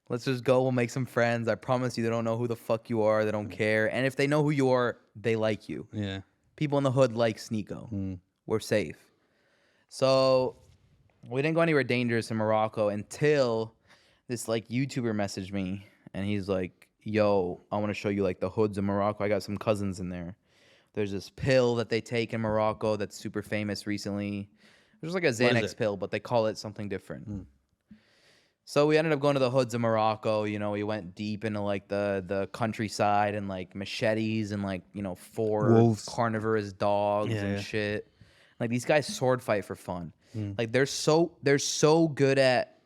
let's just go. We'll make some friends. I promise you, they don't know who the fuck you are. They don't care. And if they know who you are, they like you. Yeah. People in the hood like SNEEKO. We're safe. So we didn't go anywhere dangerous in Morocco until this like YouTuber messaged me. And he's like, yo, I want to show you like the hoods in Morocco. I got some cousins in there. There's this pill that they take in Morocco that's super famous recently. There's like a Xanax pill, but they call it something different. So we ended up going to the hoods of Morocco. You know, we went deep into like the countryside and like machetes and like, you know, 4 wolves, carnivorous dogs and shit. Like these guys sword fight for fun. Like they're so good at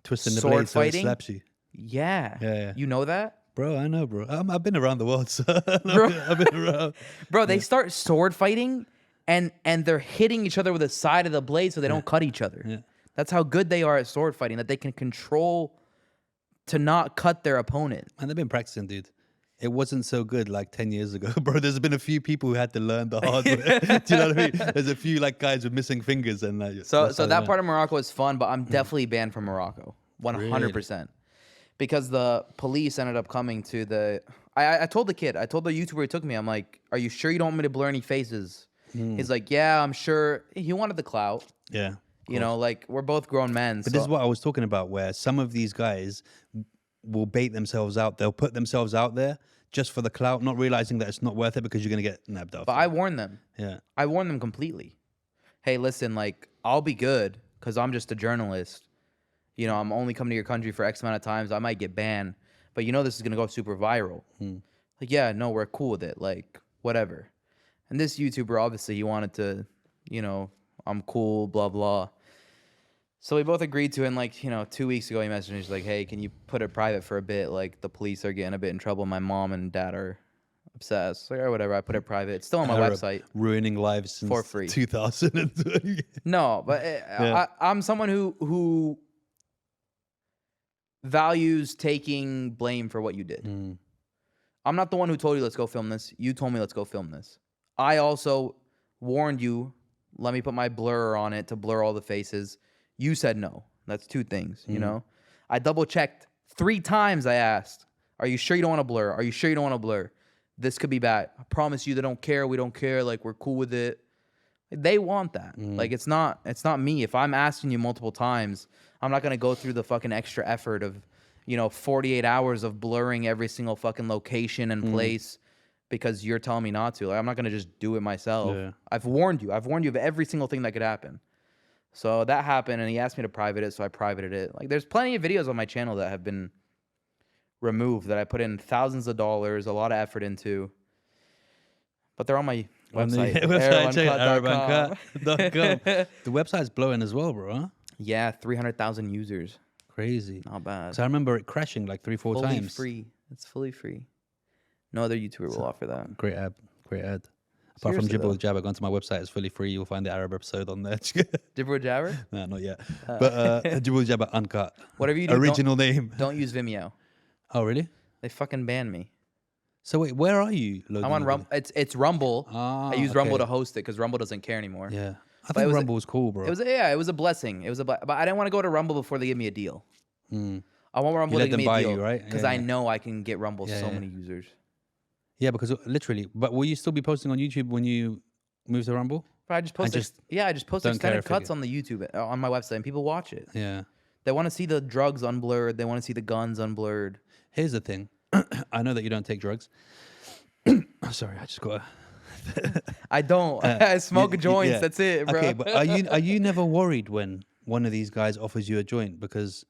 twisting the sword blade fighting. So it slaps you. Yeah. You know that? Bro, I know, bro. I've been around the world, so I've been around. Bro, they start sword fighting and they're hitting each other with the side of the blade so they don't cut each other. Yeah. That's how good they are at sword fighting, that they can control to not cut their opponent. And they've been practicing, dude. It wasn't so good like 10 years ago, bro. There's been a few people who had to learn the hard way. Do you know what I mean? There's a few like guys with missing fingers and like. So that part of Morocco is fun, but I'm definitely banned from Morocco, 100%. Really? Because the police ended up coming to the... I told the kid, I told the YouTuber who took me, I'm like, are you sure you don't want me to blur any faces? He's like, yeah, I'm sure. He wanted the clout. Yeah. You know, like, we're both grown men. But this is what I was talking about, where some of these guys, will bait themselves out. They'll put themselves out there just for the clout, not realizing that it's not worth it because you're going to get nabbed off. But I warn them. Yeah. I warn them completely. Hey, listen, like, I'll be good because I'm just a journalist. You know, I'm only coming to your country for X amount of times. I might get banned, but you know this is going to go super viral. Like, yeah, no, we're cool with it. Like, whatever. And this YouTuber, obviously, he wanted to, you know, I'm cool, blah, blah. So we both agreed to it. And, like, you know, 2 weeks ago, he messaged me. He's like, hey, can you put it private for a bit? Like, the police are getting a bit in trouble. My mom and dad are obsessed. Like, or whatever. I put it private. It's still on my website. Ruining lives since for free. 2020. No, but I'm someone who values taking blame for what you did. I'm not the one who told you, let's go film this. You told me, let's go film this. I also warned you, let me put my blur on it to blur all the faces. You said no. That's two things, you know? I double checked 3 times. I asked, are you sure you don't want to blur? Are you sure you don't want to blur? This could be bad. I promise you they don't care. We don't care. Like, we're cool with it. They want that. Like, it's not me. If I'm asking you multiple times, I'm not going to go through the fucking extra effort of, you know, 48 hours of blurring every single fucking location and place because you're telling me not to. Like, I'm not going to just do it myself. Yeah. I've warned you. I've warned you of every single thing that could happen. So that happened, and he asked me to private it, so I privated it. Like, there's plenty of videos on my channel that have been removed that I put in thousands of dollars, a lot of effort into. But they're on my website. ArabUncut.com. The website's blowing as well, bro. Huh? Yeah, 300,000 users. Crazy. Not bad. So I remember it crashing like 3-4 times. Fully free. It's fully free. No other YouTuber will offer that. Great ad. Great ad. Apart from Jibber with Jabber, go onto my website. It's fully free. You'll find the Arab episode on there. Jibber with Jabber? No, not yet. But Jibber with Jabber Uncut. Whatever you do, original name. Don't use Vimeo. Oh, really? They fucking banned me. So wait, where are you? I'm on Rumble. It's Rumble. I use Rumble to host it because Rumble doesn't care anymore. Yeah. I think Rumble was cool, bro. It was a blessing. But I didn't want to go to Rumble before they give me a deal. I want Rumble to give me a deal, right? Because I know I can get Rumble so many users. Yeah, because literally. But will you still be posting on YouTube when you move to Rumble? But I just post I just post extended cuts on the YouTube on my website, and people watch it. Yeah. They want to see the drugs unblurred. They want to see the guns unblurred. Here's the thing. I know that you don't take drugs. Sorry, I just got. I don't. I smoke joints. Yeah. That's it, bro. Okay, but are you never worried when one of these guys offers you a joint because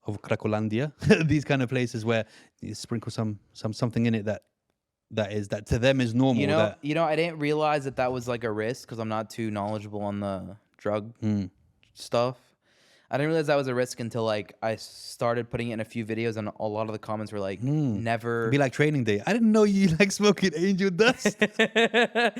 of Cracolandia? These kind of places where you sprinkle something in it that to them is normal. You know, I didn't realize that was like a risk because I'm not too knowledgeable on the drug stuff. I didn't realize that was a risk until like I started putting it in a few videos, and a lot of the comments were like, "Never." It'd be like training day. I didn't know you like smoking angel dust. I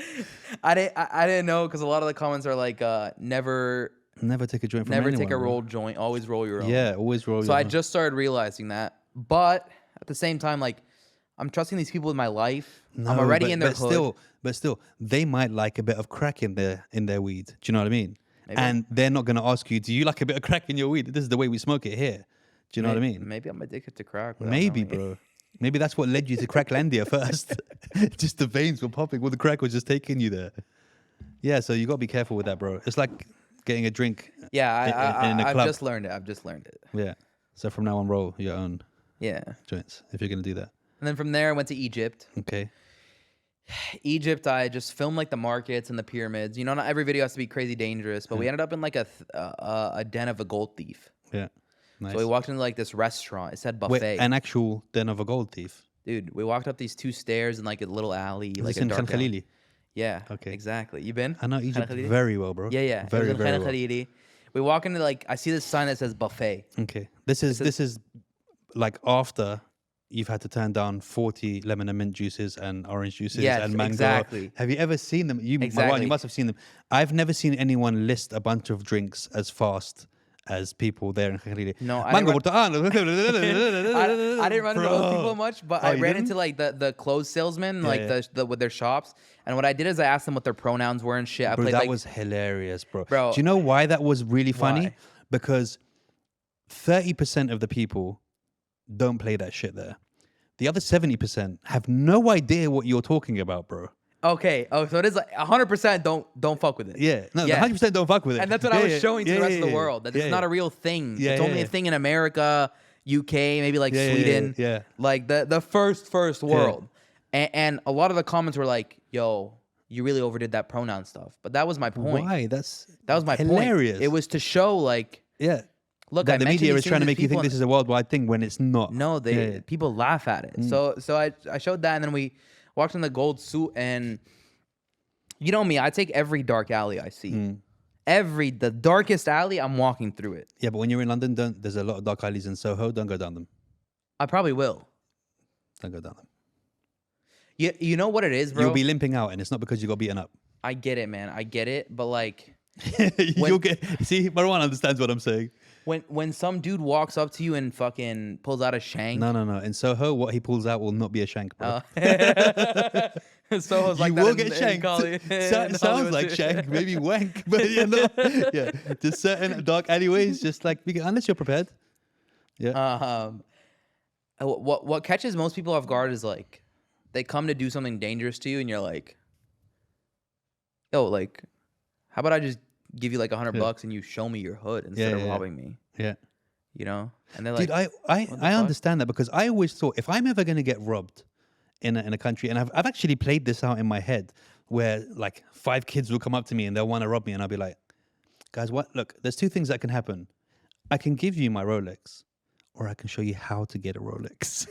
didn't know because a lot of the comments are like, "Never take a joint from never anyone, take a rolled joint. Always roll your own." Yeah, always roll. So I just started realizing that, but at the same time, like, I'm trusting these people with my life. No, I'm already in their hood. But still, they might like a bit of crack in their weed. Do you know what I mean? Maybe. And they're not going to ask you, do you like a bit of crack in your weed? This is the way we smoke it here. Do you know what I mean? Maybe I'm addicted to crack. Maybe, bro. Maybe that's what led you to Cracklandia first. Just the veins were popping. Well, the crack was just taking you there. Yeah, so you got to be careful with that, bro. It's like getting a drink in a club. I've just learned it. Yeah. So from now on, roll your own joints if you're going to do that. And then from there, I went to Egypt. Okay. Egypt, I just filmed like the markets and the pyramids. You know, not every video has to be crazy dangerous, but we ended up in like a den of a gold thief. Yeah, nice. So we walked into like this restaurant. It said buffet. Wait, an actual den of a gold thief? Dude, we walked up these 2 stairs in like a little alley. Is like this in Khan Khalili? Yeah. Okay. Exactly. You been? I know Egypt very well, bro. Yeah. Very, it was in very Khan Khalili. We walk into like, I see this sign that says buffet. Okay. This is like after you've had to turn down 40 lemon and mint juices and orange juices and mango. Exactly. Have you ever seen them? You must have seen them. I've never seen anyone list a bunch of drinks as fast as people there in Khalili. No, I didn't run into those people much, but I ran into like the clothes salesmen, with their shops. And what I did is I asked them what their pronouns were and shit. Bro, that was hilarious, bro. Do you know why that was really funny? Why? Because 30% of the people don't play that shit there. The other 70% have no idea what you're talking about, bro. Okay. Oh, so it is like 100% don't fuck with it. Yeah. No, 100% don't fuck with it. And that's what I was showing to the rest of the world. That it's not a real thing. It's only a thing in America, UK, maybe like Sweden, yeah. like the first world. And a lot of the comments were like, "Yo, you really overdid that pronoun stuff." But that was my point. Why? That was my hilarious. point. It was to show like, Yeah. look, That I the mentioned media these is trying to things make you think this is a worldwide thing when it's not. No, people laugh at it. So I showed that, and then we walked in the gold suit, and you know me, I take every dark alley I see. The darkest alley, I'm walking through it. Yeah, but when you're in London, there's a lot of dark alleys in Soho. Don't go down them. I probably will. Don't go down them. You know what it is, bro? You'll be limping out, and it's not because you got beaten up. I get it, man. I get it, but like, You'll get. See, Marwan understands what I'm saying. when some dude walks up to you and fucking pulls out a shank. No. In Soho, what he pulls out will not be a shank, bro. Soho's like you that will in, get shanked. in Sounds Hollywood like too. shank, maybe wank, but you know, yeah. There's certain dark alleyways, just like unless you're prepared. Yeah. What catches most people off guard is like, they come to do something dangerous to you, and you're like, yo, like, how about I just give you like $100 and you show me your hood instead of robbing me? Yeah. You know? And they're like, dude, I understand that, because I always thought if I'm ever gonna get robbed in a country, and I've actually played this out in my head, where like 5 kids will come up to me and they'll want to rob me, and I'll be like, guys, what? Look, there's 2 things that can happen. I can give you my Rolex, or I can show you how to get a Rolex.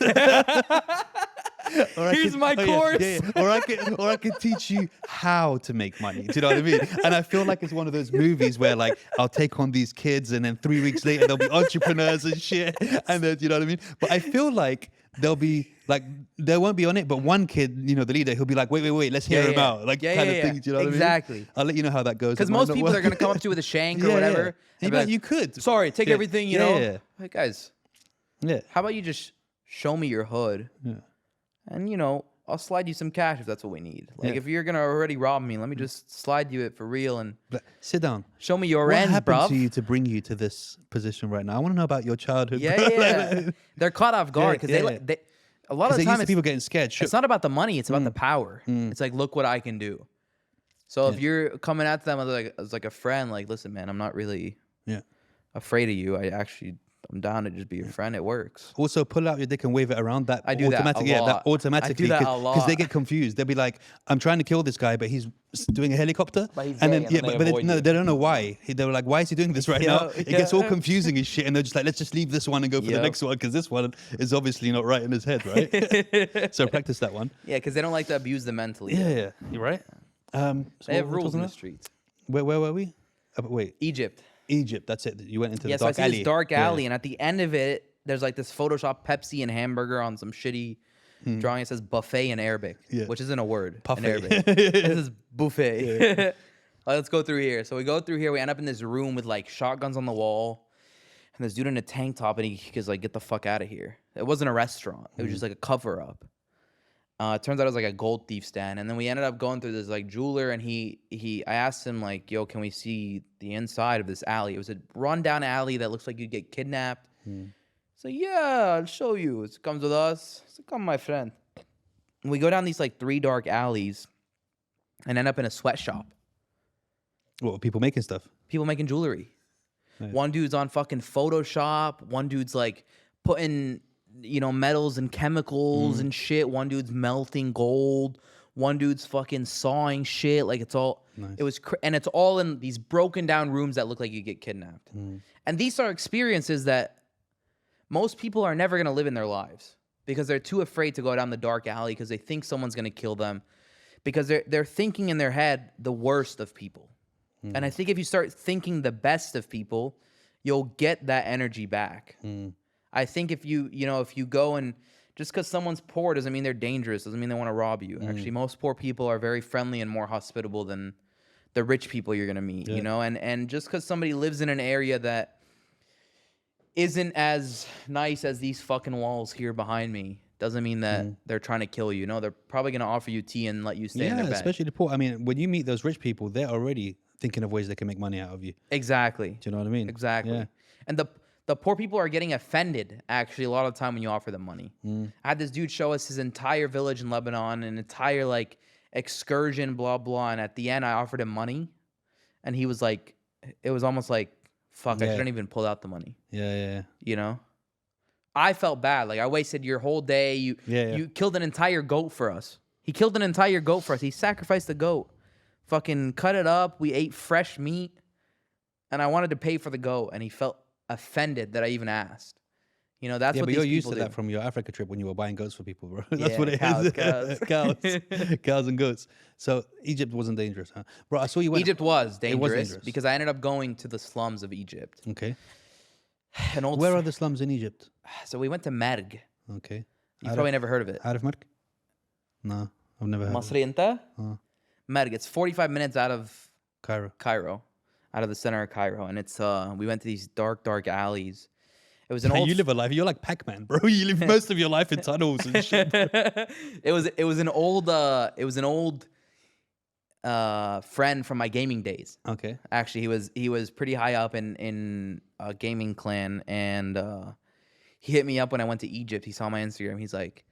here's my course. Yeah. Or I can teach you how to make money. Do you know what I mean? And I feel like it's one of those movies where like I'll take on these kids, and then 3 weeks later they'll be entrepreneurs and shit. And then, you know what I mean? But I feel like they'll be like, they won't be on it, but one kid, you know, the leader, he'll be like, wait, let's hear him out. Like kind of thing. Do you know what I mean? Exactly. I'll let you know how that goes. Because most people are gonna come up to you with a shank or whatever. And And be like, you could. sorry, take everything, you know? Yeah. Like, guys, Yeah. how about you just show me your hood? Yeah. And, you know, I'll slide you some cash if that's what we need. Like, Yeah. if you're going to already rob me, let me just slide you it for real and Sit down. show me your What ends, happened bruv. to you to bring you to this position right now? I want to know about your childhood. Yeah, bro. yeah. They're caught off guard because Yeah. they a lot of the Used time to people getting scared. it's not about the money, it's about the power. It's like, look what I can do. So if you're coming at them as like a friend, like, listen, man, I'm not really afraid of you. I'm down to just be a friend. It works. Also, pull out your dick and wave it around. That I do that a automatically. Yeah, that lot. automatically. I do that a lot. Because they get confused. They'll be like, "I'm trying to kill this guy, but he's doing a helicopter." But he's and gay, then and then they avoid no, you. they don't know why. They were like, "Why is he doing this right now?" It gets all yeah. confusing and shit. And they're just like, "Let's just leave this one and go for the next one, because this one is obviously not right in his head, right?" So practice that one. Yeah, because they don't like to abuse them mentally. Yeah, you're right. So They have what we're rules talking in the about? streets. Where were we? Wait, Egypt. Egypt. That's it. You went into Yeah, the so I dark see alley. this dark alley, and at the end of it, there's like this Photoshop Pepsi and hamburger on some shitty drawing. It says buffet in Arabic, which isn't a word in Buffet. Arabic. This is buffet. Let's go through here. So we go through here. We end up in this room with like shotguns on the wall, and this dude in a tank top, and he goes like, "Get the fuck out of here." It wasn't a restaurant. It was just like a cover up. It turns out it was like a gold thief stand, and then we ended up going through this like jeweler, and I asked him like, "Yo, can we see the inside of this alley?" It was a rundown alley that looks like you'd get kidnapped. So yeah, I'll show you. It comes with us. So come, my friend. And we go down these like 3 dark alleys, and end up in a sweatshop. What, people making stuff? People making jewelry. Nice. One dude's on fucking Photoshop. One dude's like putting, you know, metals and chemicals and shit. One dude's melting gold. One dude's fucking sawing shit. Like it's all, Nice. And it's all in these broken down rooms that look like you get kidnapped. And these are experiences that most people are never going to live in their lives because they're too afraid to go down the dark alley because they think someone's going to kill them, because they're thinking in their head the worst of people. And I think if you start thinking the best of people, you'll get that energy back. I think if you go and just because someone's poor doesn't mean they're dangerous, doesn't mean they want to rob you. Actually, most poor people are very friendly and more hospitable than the rich people you're going to meet, you know? And just because somebody lives in an area that isn't as nice as these fucking walls here behind me doesn't mean that they're trying to kill you. No, they're probably going to offer you tea and let you stay in their bed. Especially the poor. I mean, when you meet those rich people, they're already thinking of ways they can make money out of you. Exactly. Do you know what I mean? Exactly. Yeah. And the poor people are getting offended, actually, a lot of the time when you offer them money. I had this dude show us his entire village in Lebanon, an entire, like, excursion, blah, blah. And at the end, I offered him money. And he was like, it was almost like, fuck, I shouldn't even pull out the money. Yeah. You know? I felt bad. Like, I wasted your whole day. You killed an entire goat for us. He killed an entire goat for us. He sacrificed the goat. Fucking cut it up. We ate fresh meat. And I wanted to pay for the goat. And he felt offended that I even asked. You know, that's what these people do. You're used to that from your Africa trip when you were buying goats for people, bro. That's Yeah, what it cows, is. Cows and goats. So Egypt wasn't dangerous, huh? Bro, I saw you went... Egypt was dangerous, It was dangerous. because I ended up going to the slums of Egypt. Okay. Where are the slums in Egypt? So we went to Merg. Okay. You've probably never heard of it. Out of Merg? No, I've never heard of it. Masri Inta? Merg. It's 45 minutes out of Cairo. Out of the center of Cairo. And it's we went to these dark alleys. It was an old... You live a life. You're like Pac-Man, bro. You live most of your life in tunnels and shit. It was an old friend from my gaming days. Okay. Actually, he was pretty high up in a gaming clan, and he hit me up when I went to Egypt. He saw my Instagram. He's like,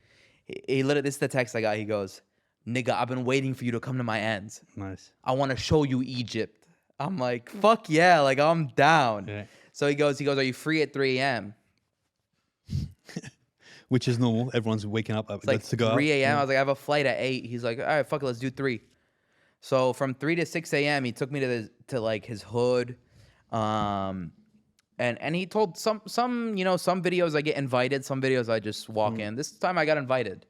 he literally, this is the text I got. He goes, "Nigga, I've been waiting for you to come to my ends. Nice. I want to show you Egypt." I'm like, "Fuck yeah, like I'm down." Yeah. So he goes, "Are you free at 3 a.m.?" Which is normal. Everyone's waking up It's like to go 3 a.m. Yeah. I was like, I have a flight at 8. He's like, all right, fuck it, let's do 3. So from 3 to 6 a.m., he took me to like his hood. And he told some videos I get invited, some videos I just walk in. This time I got invited.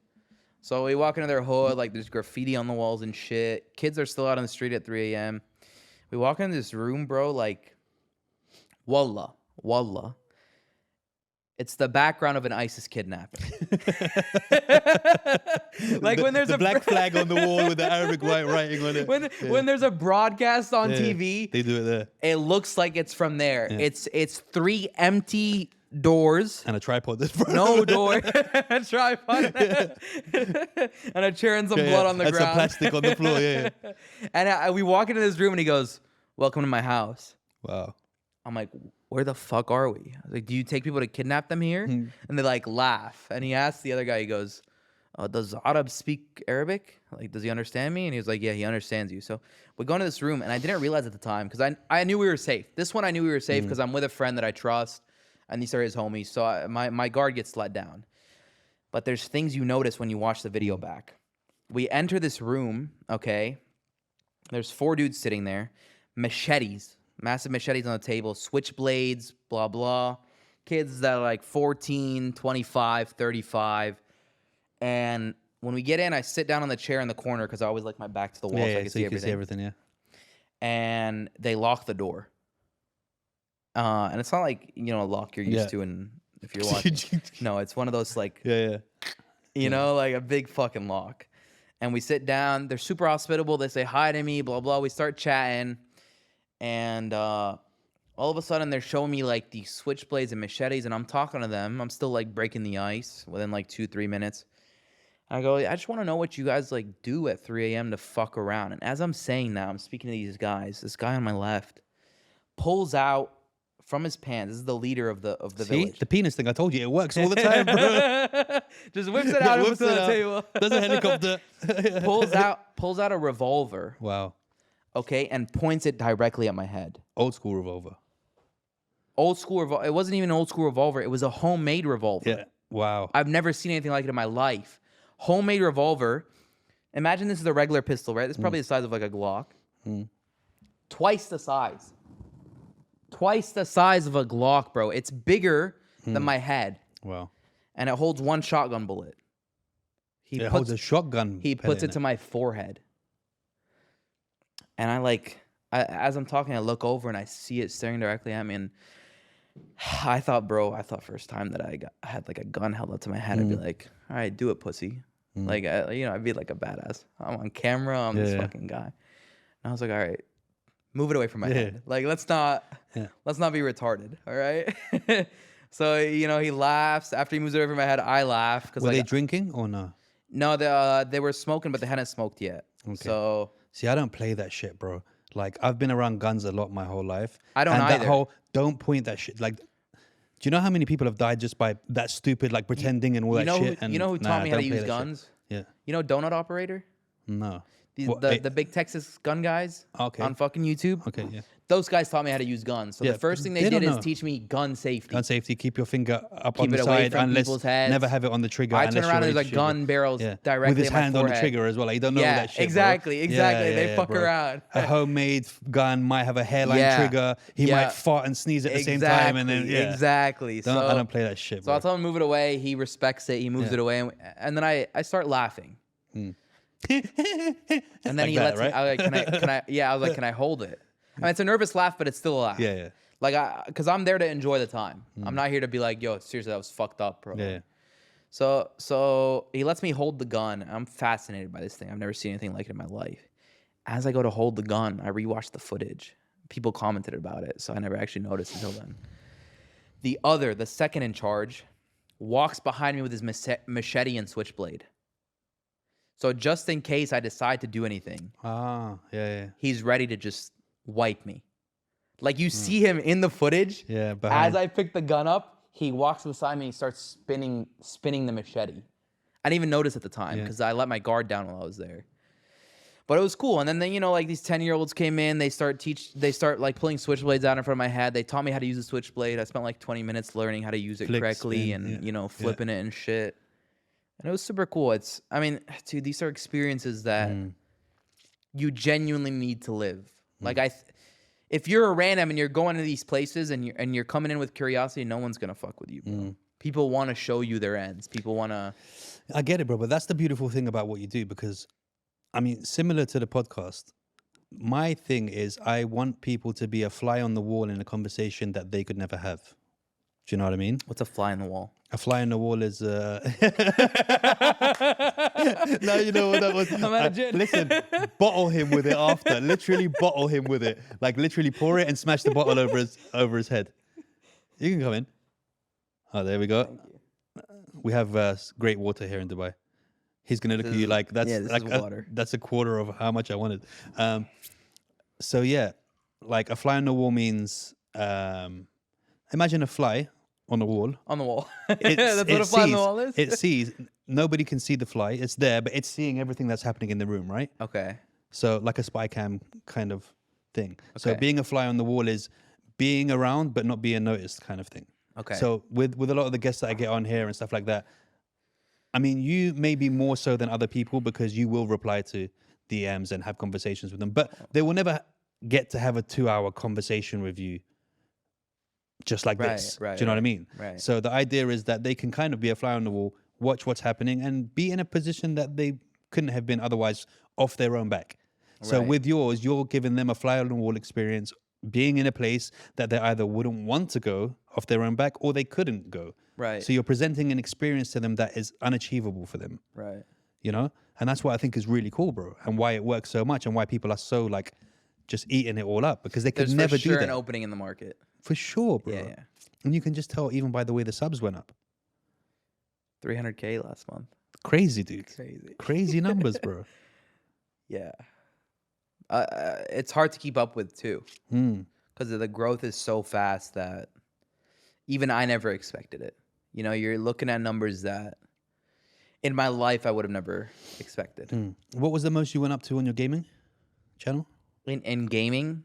So we walk into their hood, like there's graffiti on the walls and shit. Kids are still out on the street at 3 a.m. We walk into this room, bro, like, wallah. It's the background of an ISIS kidnapping. Like when there's the a black flag on the wall with the Arabic white writing on it. When there's a broadcast on TV, they do it there. It looks like it's from there. Yeah. It's 3 empty doors and a tripod. No door. A tripod. And a chair and some blood on the ground. That's a plastic on the floor. Yeah. And we walk into this room and he goes, "Welcome to my house." Wow. I'm like, where the fuck are we? I was like, do you take people to kidnap them here? And they like laugh. And he asked the other guy, he goes, does Arab speak Arabic? Like, does he understand me? And he was like, yeah, he understands you. So we go into this room, and I didn't realize at the time, because I knew we were safe. This one I knew we were safe because I'm with a friend that I trust, and these are his homies. So my guard gets let down. But there's things you notice when you watch the video back. We enter this room, okay? There's 4 dudes sitting there, machetes. Massive machetes on the table, switchblades, blah, blah. Kids that are like 14, 25, 35. And when we get in, I sit down on the chair in the corner because I always like my back to the wall so I can see everything. Yeah. And they lock the door. And it's not like, a lock you're used to if you're watching. No, it's one of those like, you know, like a big fucking lock. And we sit down. They're super hospitable. They say hi to me, blah, blah. We start chatting. And all of a sudden, they're showing me, like, these switchblades and machetes, and I'm talking to them. I'm still, like, breaking the ice within, like, 2-3 minutes. And I go, I just want to know what you guys, like, do at 3 a.m. to fuck around. And as I'm saying that, I'm speaking to these guys. This guy on my left pulls out from his pants. This is the leader of the village. The penis thing, I told you, it works all the time, bro. Just whips it out and puts it on the table. Does a helicopter. pulls out a revolver. Wow. Okay, and points it directly at my head. Old school revolver. Old school revolver. It wasn't even an old school revolver. It was a homemade revolver. Yeah. Wow. I've never seen anything like it in my life. Homemade revolver. Imagine this is a regular pistol, right? This is probably the size of like a Glock. Twice the size. Twice the size of a Glock, bro. It's bigger than my head. Wow. And it holds 1 shotgun bullet. It holds a shotgun. He puts it to my forehead. And as I'm talking, I look over and I see it staring directly at me. And I thought first time that I had like a gun held up to my head, I'd be like, all right, do it, pussy. Like, I'd be like a badass. I'm on camera. I'm this fucking guy. And I was like, all right, move it away from my head. Like, let's not be retarded. All right. So, he laughs. After he moves it away from my head, I laugh. Were they drinking or no? No, they were smoking, but they hadn't smoked yet. Okay. So... See, I don't play that shit, bro. Like, I've been around guns a lot my whole life. I don't either. That whole, don't point that shit. Like, do you know how many people have died just by that stupid, like, pretending and all that shit? You know who taught me how to use guns? Yeah. You know Donut Operator? No. The big Texas gun guys Okay. on fucking YouTube. Okay, yeah. Those guys taught me how to use guns. So Yeah, the first thing they they don't did is know. teach me gun safety. Gun safety, keep your finger up Keep on the it away side from unless people's heads. never have it on the trigger. I turn unless around you're and ready there's to like shoot it. gun barrels directly with his in my hand on the forehead. trigger as well. Like, you don't know Yeah, that shit, bro. exactly. They fuck bro. around. A homemade gun might have a hairline Yeah. trigger. He Yeah. might fart and sneeze at the same time, and then Exactly. I So don't play that shit, So bro. I tell him to move it away. He respects it. He moves Yeah. it away, and then I start laughing. And then Like he that, lets right? me. I was like, can I? Yeah, I was like, can I hold it? I mean, it's a nervous laugh, but it's still a laugh. Yeah, yeah. Like, because I'm there to enjoy the time. I'm not here to be like, yo, seriously, that was fucked up, bro. Yeah. So he lets me hold the gun. I'm fascinated by this thing. I've never seen anything like it in my life. As I go to hold the gun, I rewatched the footage. People commented about it, so I never actually noticed until then. The second in charge, walks behind me with his machete and switchblade. So just in case I decide to do anything, Yeah. he's ready to just wipe me. Like, you see him in the footage. Yeah, As behind. I pick the gun up, he walks beside me and starts spinning the machete. I didn't even notice at the time because I let my guard down while I was there. But it was cool. And then, like, these 10-year-olds came in. They start like pulling switchblades out in front of my head. They taught me how to use a switchblade. I spent like 20 minutes learning how to use it correctly and flipping it and shit. And it was super cool. Dude, these are experiences that you genuinely need to live. Like, if you're a random and you're going to these places and you're coming in with curiosity, no one's gonna fuck with you, bro. People want to show you their ends. People want to. I get it, bro. But that's the beautiful thing about what you do, because, I mean, similar to the podcast, my thing is I want people to be a fly on the wall in a conversation that they could never have. Do you know what I mean? What's a fly in the wall? A fly on the wall is now you know what that was. I'm out of gin. Listen, bottle him with it after. Literally bottle him with it. Like, literally pour it and smash the bottle over his head. You can come in. Oh, there we go. Thank you. We have great water here in Dubai. He's gonna look at you like that's this like is water. That's a quarter of how much I wanted. So yeah, like a fly on the wall means imagine a fly on the wall. On the wall. That's what a fly on the wall is? It sees. Nobody can see the fly. It's there, but it's seeing everything that's happening in the room, right? Okay. So like a spy cam kind of thing. So Okay. being a fly on the wall is being around but not being noticed kind of thing. Okay. So with a lot of the guests that I get on here and stuff like that, I mean, you may be more so than other people because you will reply to DMs and have conversations with them, but they will never get to have a 2-hour conversation with you just like this. Right, Do you know what I mean? right. So the idea is that they can kind of be a fly on the wall, watch what's happening, and be in a position that they couldn't have been otherwise off their own back. So Right. with yours, you're giving them a fly on the wall experience, being in a place that they either wouldn't want to go off their own back or they couldn't go. Right. So you're presenting an experience to them that is unachievable for them, Right. you know? And that's what I think is really cool, bro, and why it works so much and why people are so like just eating it all up, because they could There's never for sure do an that. opening in the market. For sure, bro. Yeah, yeah. And you can just tell even by the way the subs went up. 300K last month. Crazy, dude. Crazy. Crazy numbers, bro. Yeah. It's hard to keep up with too, Mm. because the growth is so fast that even I never expected it. You know, you're looking at numbers that in my life I would have never expected. Mm. What was the most you went up to on your gaming channel? In gaming,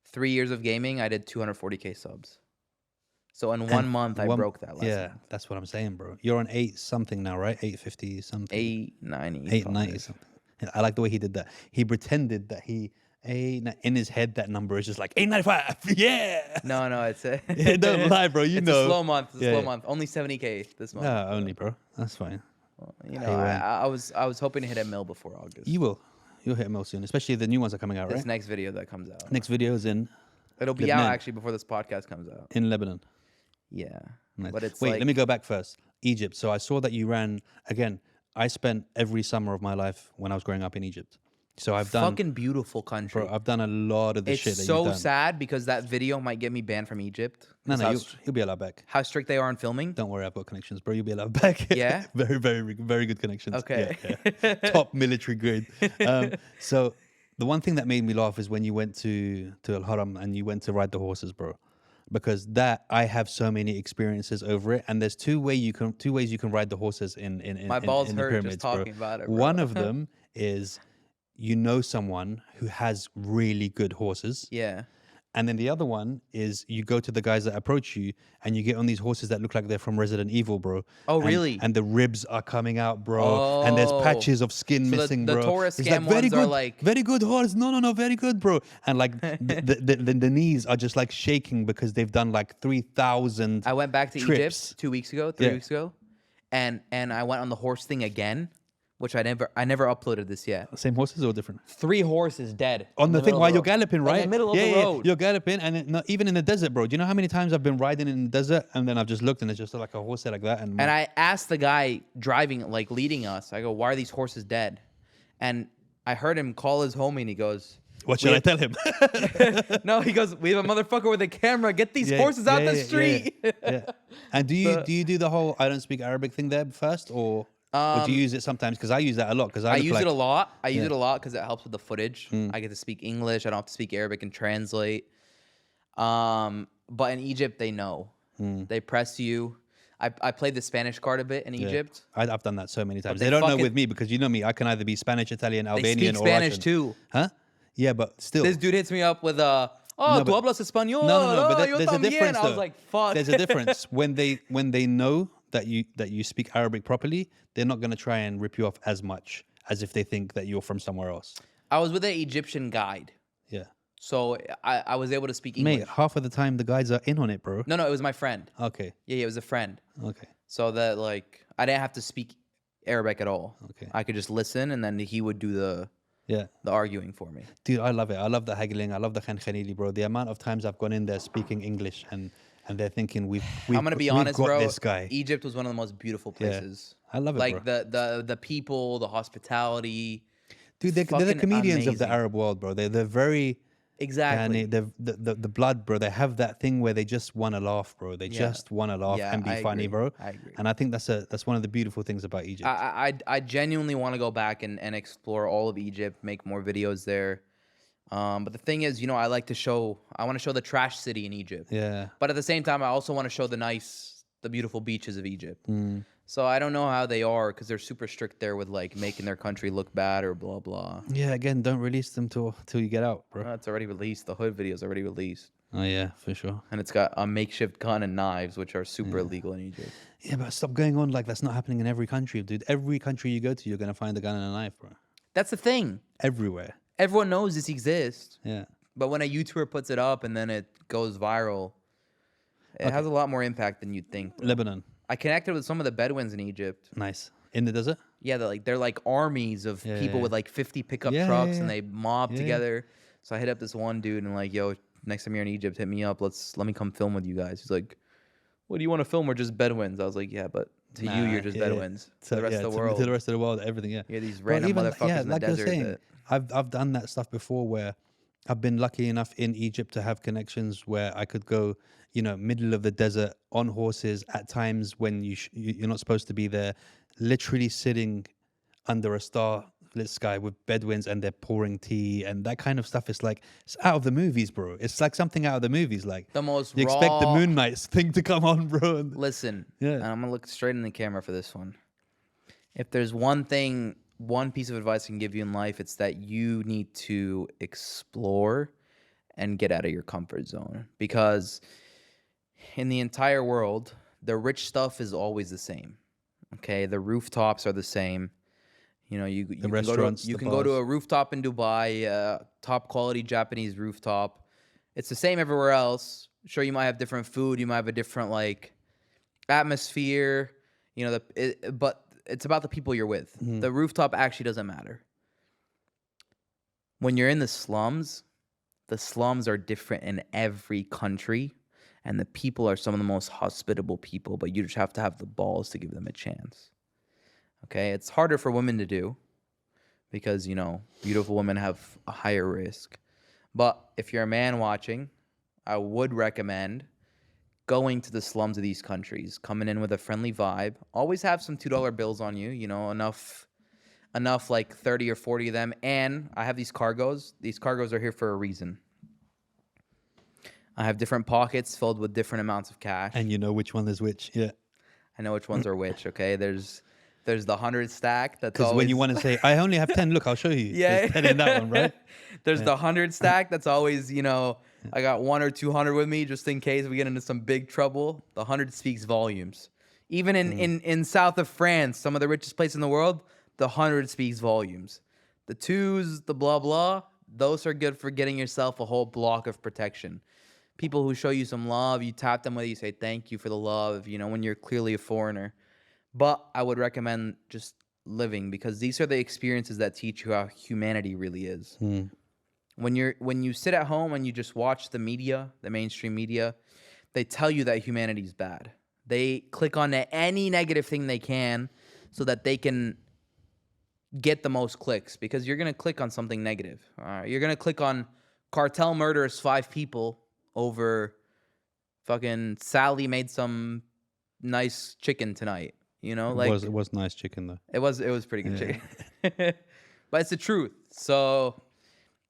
3 years of gaming, I did 240K subs. So in 1 month, I broke that last Yeah, month. that's what I'm saying, bro. You're on 8 something now, right? 850 something. 890. 890 something. I like the way he did that. He pretended that in his head that number is just like 895. Yeah. No, it's a Don't lie, bro. You it's know. a slow month. It's a Yeah, slow yeah. month. Only 70K this month. No, only, bro. That's fine. You know, Hey, man. I was hoping to hit a mil before August. You will. You'll hit a mill soon, especially the new ones are coming out, This right? next video that comes out. Next video is in It'll be Lebanon. out actually before this podcast comes out. in Lebanon. Yeah. Nice. But it's Wait, like, let me go back first. Egypt. So I saw that you ran again. I spent every summer of my life when I was growing up in Egypt. So I've done, fucking beautiful country. bro, I've done a lot of the It's shit that so you've done. sad because that video might get me banned from Egypt. No, 'cause no, how, you'll be allowed back. how strict they are on filming. Don't worry, I've got connections, bro. You'll be allowed back. Yeah? very, very good connections. Okay. Yeah. Top military grade. So the one thing that made me laugh is when you went to Al Haram and you went to ride the horses, bro. Because that I have so many experiences over it, and there's two ways you can ride the horses in My balls in the hurt pyramids, just talking bro. about it, bro. One of them is you know someone who has really good horses. Yeah. And then the other one is you go to the guys that approach you and you get on these horses that look like they're from Resident Evil, bro. Oh, And, really? and the ribs are coming out, bro. And there's patches of skin So missing, the bro. tourist It's scam very ones good, are like- very good horse. No, very good, bro. And like the knees are just like shaking because they've done like 3,000 I went back to trips. Egypt 2 weeks ago, 3 Yeah. weeks ago, and I went on the horse thing again, which I never uploaded this yet. Same horses or different? 3 horses dead On in the thing middle of while the you're road. galloping, right? In the middle of the road. You're galloping, and even in the desert, bro. Do you know how many times I've been riding in the desert, and then I've just looked, and it's just like a horse like that, And I asked the guy driving, like leading us, I go, "Why are these horses dead?" And I heard him call his homie, and he goes, what should I tell him? "No," he goes, "We have a motherfucker with a camera. Get these horses out the street." Yeah. And do you do the whole I don't speak Arabic thing there first, or do you use it sometimes? Because I use that a lot. Because I use it a lot. I use Yeah. it a lot because it helps with the footage. I get to speak English. I don't have to speak Arabic and translate. But in Egypt, they know. They press you. I played the Spanish card a bit in Egypt. I've done that so many times. they They don't know fucking- with me because you know me. I can either be Spanish, Italian, They Albanian, speak or Spanish Russian. too. Huh? Yeah, but still. This dude hits me up with No, "Tu but- hablas español?" No, but "Oh, yo there's a también." difference. I Though. was like, "Fuck." There's a difference when they know that you speak Arabic properly. They're not gonna try and rip you off as much as if they think that you're from somewhere else. I was with an Egyptian guide, Yeah, so I was able to speak English. mate. Half of the time the guys are in on it, bro. No, it was my friend. Okay, Yeah, it was a friend. okay. So that like I didn't have to speak Arabic at all. Okay. I could just listen, and then he would do the Yeah, arguing for me. dude, I love it. I love the haggling. I love the khanili, bro. The amount of times I've gone in there speaking English and they're thinking we've I'm gonna be we've honest, got bro. this guy. Egypt was one of the most beautiful places. I love it, Like bro. the people, the hospitality. Dude, they're the fucking comedians of the amazing. Arab world, bro. They're very Exactly. and the blood, bro. They have that thing where they just want to laugh, bro. They just want to laugh Yeah, and be I funny, agree. bro. I agree. And I think that's one of the beautiful things about Egypt. I genuinely want to go back and explore all of Egypt, make more videos there. But the thing is, I want to show the trash city in Egypt. Yeah. But at the same time, I also want to show the beautiful beaches of Egypt. Mm. So I don't know how they are because they're super strict there with like making their country look bad or blah blah. Yeah. Again, don't release them till you get out, bro. It's already released. The hood video's already released, Oh yeah, for sure. and it's got a makeshift gun and knives, which are super illegal in Egypt. Yeah, but stop going on like that's not happening in every country, dude. Every country you go to, you're gonna find a gun and a knife, bro. That's the thing. Everywhere. Everyone knows this exists, Yeah. but when a YouTuber puts it up and then it goes viral, it has a lot more impact than you'd think. Lebanon. I connected with some of the Bedouins in Egypt. Nice. In the desert? Yeah, they're like armies of people yeah. with like 50 pickup Yeah, trucks, yeah, and yeah. they mob Yeah. together. So I hit up this one dude and like, "Yo, next time you're in Egypt, hit me up. Let me come film with you guys." He's like, "What do you want to film? We're just Bedouins." I was like, "Yeah, but to you, you're just Bedouins. To the rest of the world, To the rest of the world, everything, yeah. you're these But random even, motherfuckers in the like you're desert." saying, I've done that stuff before where I've been lucky enough in Egypt to have connections where I could go, middle of the desert on horses at times when you're not supposed to be there, literally sitting under a starlit sky with Bedouins and they're pouring tea and that kind of stuff. It's like, it's out of the movies, bro. It's like something out of the movies. Like the most you expect the raw- Moon Knights thing to come on, bro. And Listen, Yeah. and I'm gonna look straight in the camera for this one. If there's one piece of advice I can give you in life, it's that you need to explore and get out of your comfort zone. Because in the entire world, the rich stuff is always the same. Okay, the rooftops are the same. You can restaurants, you the can go to bars. a rooftop in Dubai, top quality Japanese rooftop. It's the same everywhere else. Sure, you might have different food, you might have a different like atmosphere, but it's about the people you're with. The rooftop actually doesn't matter. When you're in the slums are different in every country, and the people are some of the most hospitable people, but you just have to have the balls to give them a chance. Okay? It's harder for women to do because, beautiful women have a higher risk. But if you're a man watching, I would recommend going to the slums of these countries, coming in with a friendly vibe. Always have some $2 bills on you, enough like 30 or 40 of them. And I have these cargos. These cargos are here for a reason. I have different pockets filled with different amounts of cash. you know which one is which. Yeah. I know which ones are which, okay? There's There's the 100 stack. That's Because when you want to say, I only have 10, look, I'll show you. Yeah. There's 10 in that one, right? There's the 100 stack. That's always, you know, I got 100 or 200 with me just in case we get into some big trouble. The 100 speaks volumes. Even in south of France, some of the richest places in the world, the 100 speaks volumes. The 2s, the blah, blah, those are good for getting yourself a whole block of protection. People who show you some love, you tap them with, you say thank you for the love, you know, when you're clearly a foreigner. But I would recommend just living, because these are the experiences that teach you how humanity really is. When you sit at home and you just watch the media, the mainstream media, they tell you that humanity is bad. They click on any negative thing they can so that they can get the most clicks, because you're going to click on something negative. You're going to click on cartel murders 5 people over fucking Sally made some nice chicken tonight. You know, like it was nice chicken though. It was pretty good chicken. But it's the truth. So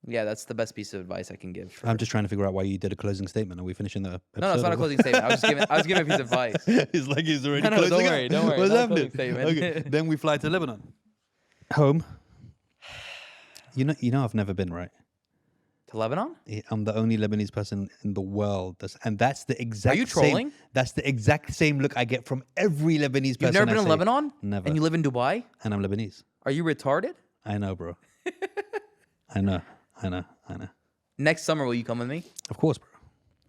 yeah, that's the best piece of advice I can give. I'm just trying to figure out why you did a closing statement. Are we finishing the episode? No, it's not a closing statement. I was giving a piece of advice. It's like he's already closing. Don't worry. What's not happening? a closing statement. Okay, then we fly to Lebanon. Home. You know, I've never been, right? To Lebanon? I'm the only Lebanese person in the world. That's the exact. Are you trolling? That's the exact same look I get from every Lebanese person. You've never been I in say. Lebanon? Never. And you live in Dubai? And I'm Lebanese. Are you retarded? I know, bro. I know. Next summer, will you come with me? Of course, bro.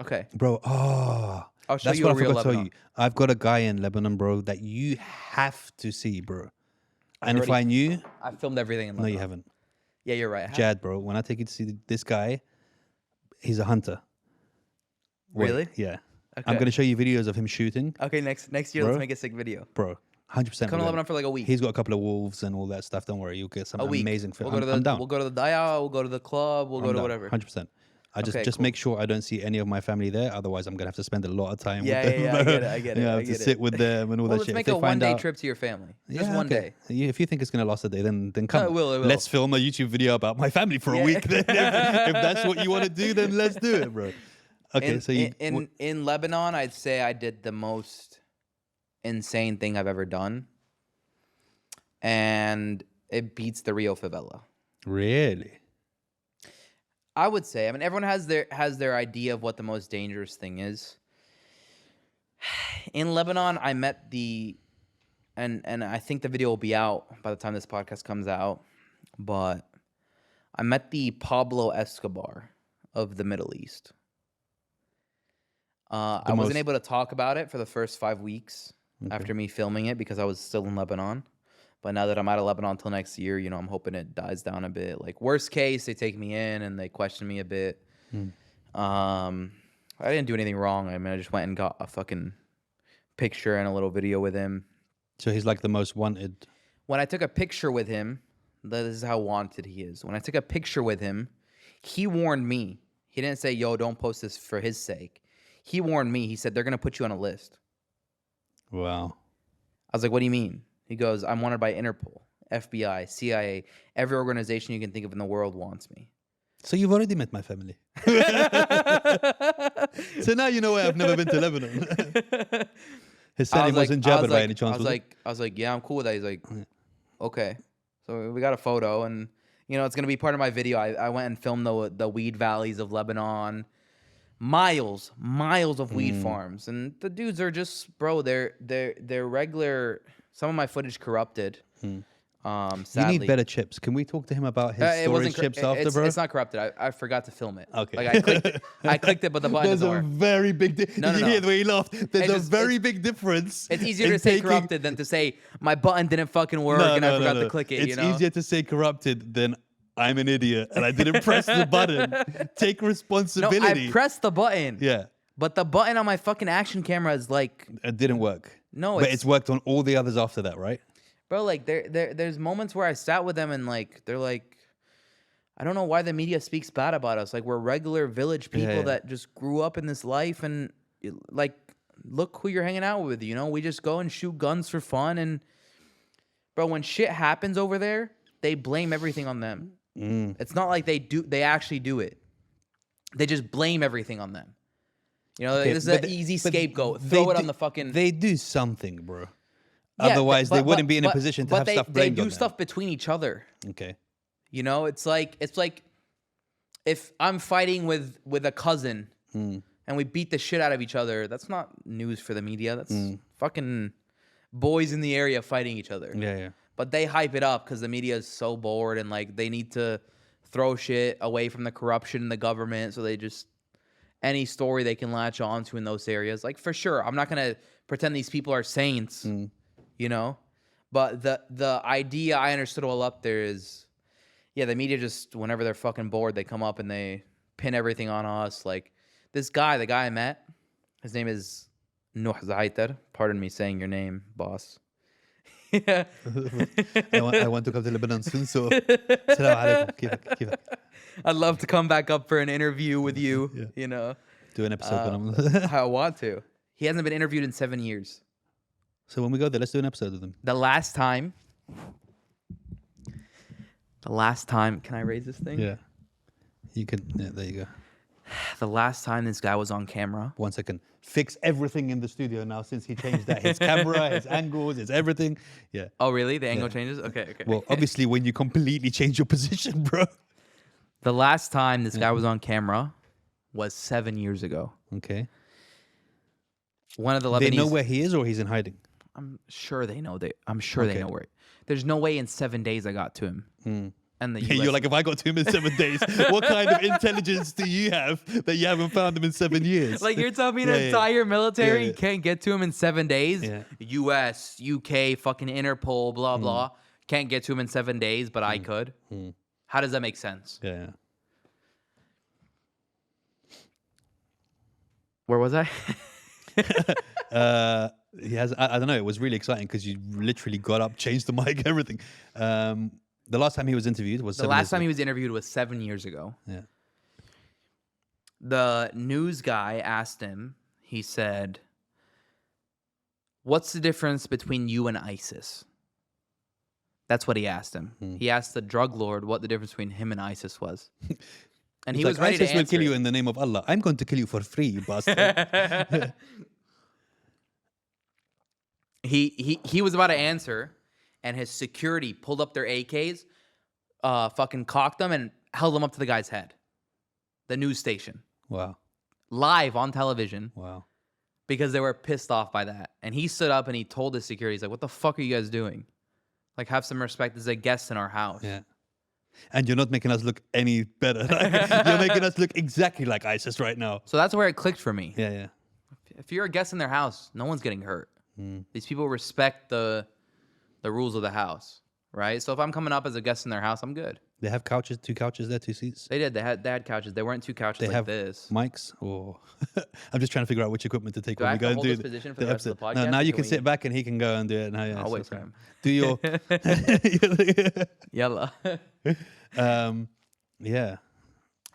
Okay. Bro, I'll show that's you what a I real forgot to tell Lebanon. you. I've got a guy in Lebanon, bro, that you have to see, bro. And if I knew... I filmed everything in No, Lebanon. you haven't. Yeah, you're right. Jad, bro, when I take you to see this guy, he's a hunter. Really? Yeah. Okay. I'm going to show you videos of him shooting. Okay, next year, Bro. let's make a sick video. Bro, 100%. Come to Lebanon for like a week. He's got a couple of wolves and all that stuff. Don't worry, you'll get some amazing film. I'm down. We'll go to the Daya, we'll go to the club, we'll go to whatever. 100%. I just Okay, cool. make sure I don't see any of my family there. Otherwise, I'm going to have to spend a lot of time Yeah, with them. yeah, I get it. Yeah, I to get it. sit with them and all Well, that let's shit. make If a they find one-day out- trip to your family. Yeah, Just one okay. day. If you think it's going to last a day, then come. it will. Let's film a YouTube video about my family for a week. Then. If that's what you want to do, then let's do it, bro. Okay, In Lebanon, I'd say I did the most insane thing I've ever done, and it beats the Rio favela. Really? I would say. I mean, everyone has their idea of what the most dangerous thing is. In Lebanon, I met and I think the video will be out by the time this podcast comes out, but I met the Pablo Escobar of the Middle East. I wasn't able to talk about it for the first 5 weeks after me filming it because I was still in Lebanon. But now that I'm out of Lebanon until next year, you know, I'm hoping it dies down a bit. Like, worst case, they take me in and they question me a bit. I didn't do anything wrong. I mean, I just went and got a fucking picture and a little video with him. So he's like the most wanted. When I took a picture with him, this is how wanted he is. When I took a picture with him, he warned me. He didn't say, yo, don't post this for his sake. He warned me. He said, they're going to put you on a list. Wow. I was like, what do you mean? He goes, I'm wanted by Interpol, FBI, CIA. Every organization you can think of in the world wants me. So you've already met my family. So now you know why I've never been to Lebanon. His surname wasn't Jibber by any chance, I was like, yeah, I'm cool with that. He's like, okay. So we got a photo, and you know it's gonna be part of my video. I went and filmed the weed valleys of Lebanon, miles of weed farms, and the dudes are just, bro. They're regular. Some of my footage corrupted. Sadly. You need better chips. Can we talk to him about his storage chips after, bro? It's not corrupted. I forgot to film it. Okay. Like I clicked it, but the button There's doesn't a work. very big difference. No. You hear the way he laughed? There's It's a very big difference. It's easier to say corrupted than to say my button didn't fucking work and I forgot to click it. It's you know? easier to say corrupted than I'm an idiot and I didn't press the button. Take No, responsibility. I pressed the button. Yeah. But the button on my fucking action camera is like, It didn't work. No, but it's worked on all the others after that, right? bro, like there's moments where I sat with them and like they're like, I don't know why the media speaks bad about us. Like, we're regular village people that just grew up in this life, and like, look who you're hanging out with. You know, we just go and shoot guns for fun. And bro, when shit happens over there, they blame everything on them. It's not like they actually do it. They just blame everything on them. You know, this is an easy scapegoat. Throw it on the fucking. They do something, bro. Yeah, Otherwise, they wouldn't be in a position to have stuff blamed They on do them. stuff between each other. Okay. You know, it's like if I'm fighting with a cousin and we beat the shit out of each other, that's not news for the media. That's fucking boys in the area fighting each other. Yeah, yeah. But they hype it up because the media is so bored and like they need to throw shit away from the corruption in the government. So they just any story they can latch onto in those areas. Like for sure, I'm not gonna pretend these people are saints, you know. But the idea I understood all up there is, yeah, the media just whenever they're fucking bored, they come up and they pin everything on us. Like this guy, the guy I met, his name is Nuh Zaiter. Pardon me saying your name, boss. Yeah. I want to come to Lebanon soon, so Assalamu alaikum. كيفك? I'd love to come back up for an interview with you, Yeah. you know. Do an episode when I'm... I want to. He hasn't been interviewed in 7 years. So when we go there, let's do an episode with him. The last time, can I raise this thing? Yeah. You can, yeah, there you go. The last time this guy was on camera. 1 second. Fix everything in the studio now since he changed that. His camera, his angles, his everything. Yeah. Oh, really? The angle changes? Okay. Well, obviously when you completely change your position, bro. The last time this guy was on camera was 7 years ago. Okay. One of the Lebanese... They know where he is or he's in hiding? I'm sure they know. I'm sure they know where... There's no way in 7 days I got to him. And the US... You're like, if I got to him in 7 days, what kind of intelligence do you have that you haven't found him in 7 years? Like you're telling me an entire military Yeah. you can't get to him in 7 days? Yeah. US, UK, fucking Interpol, blah, blah. Can't get to him in 7 days, but I could. How does that make sense? Yeah. Where was I? He has. I don't know. It was really exciting because you literally got up, changed the mic, everything. The last time he was interviewed was the last time he was interviewed was 7 years ago. Yeah. The news guy asked him. He said, "What's the difference between you and ISIS?" That's what he asked him. He asked the drug lord what the difference between him and ISIS was. And he was ready ISIS to will answer kill you it. in the name of Allah. I'm going to kill you for free, you bastard. He was about to answer, and his security pulled up their AKs, fucking cocked them, and held them up to the guy's head. The news station. Wow. Live on television. Wow. Because they were pissed off by that. And he stood up and he told his security, he's like, "What the fuck are you guys doing? Like, have some respect. There's a guest in our house." Yeah. And you're not making us look any better. Like, you're making us look exactly like ISIS right now. So that's where it clicked for me. Yeah, yeah. If you're a guest in their house, no one's getting hurt. These people respect the rules of the house, right? So if I'm coming up as a guest in their house, I'm good. They have couches, 2 couches there, 2 seats. They did. They had couches. They weren't 2 couches They like have this. mics, or I'm just trying to figure out which equipment to take Do I when we have go to and hold do this position for the rest of the episode. No, podcast, now or you can can sit we- back and he can go and do it. Now, yeah, I'll wait it's for fine. him. Do your Yalla. yeah.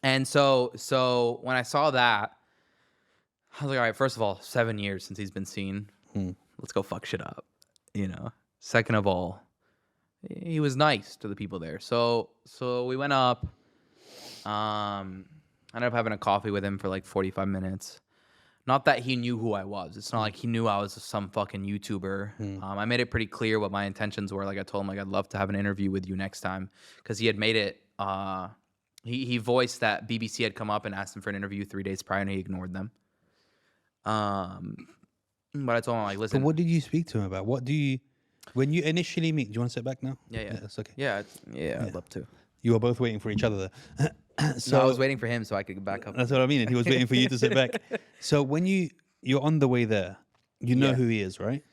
And so when I saw that, I was like, all right, first of all, 7 years since he's been seen. Let's go fuck shit up, you know? Second of all, he was nice to the people there. So we went up. I ended up having a coffee with him for like 45 minutes. Not that he knew who I was. It's not like he knew I was some fucking YouTuber. I made it pretty clear what my intentions were. Like I told him, like I'd love to have an interview with you next time, because he had made it. He voiced that BBC had come up and asked him for an interview 3 days prior, and he ignored them. But I told him, like, listen. But what did you speak to him about? What do you, when you initially meet? Do you want to sit back now? Yeah. That's okay. Yeah, I'd love to. You were both waiting for each other there. So I was waiting for him so I could back up. That's what I mean. And he was waiting for you to sit back. So when you're on the way there, you know who he is, right?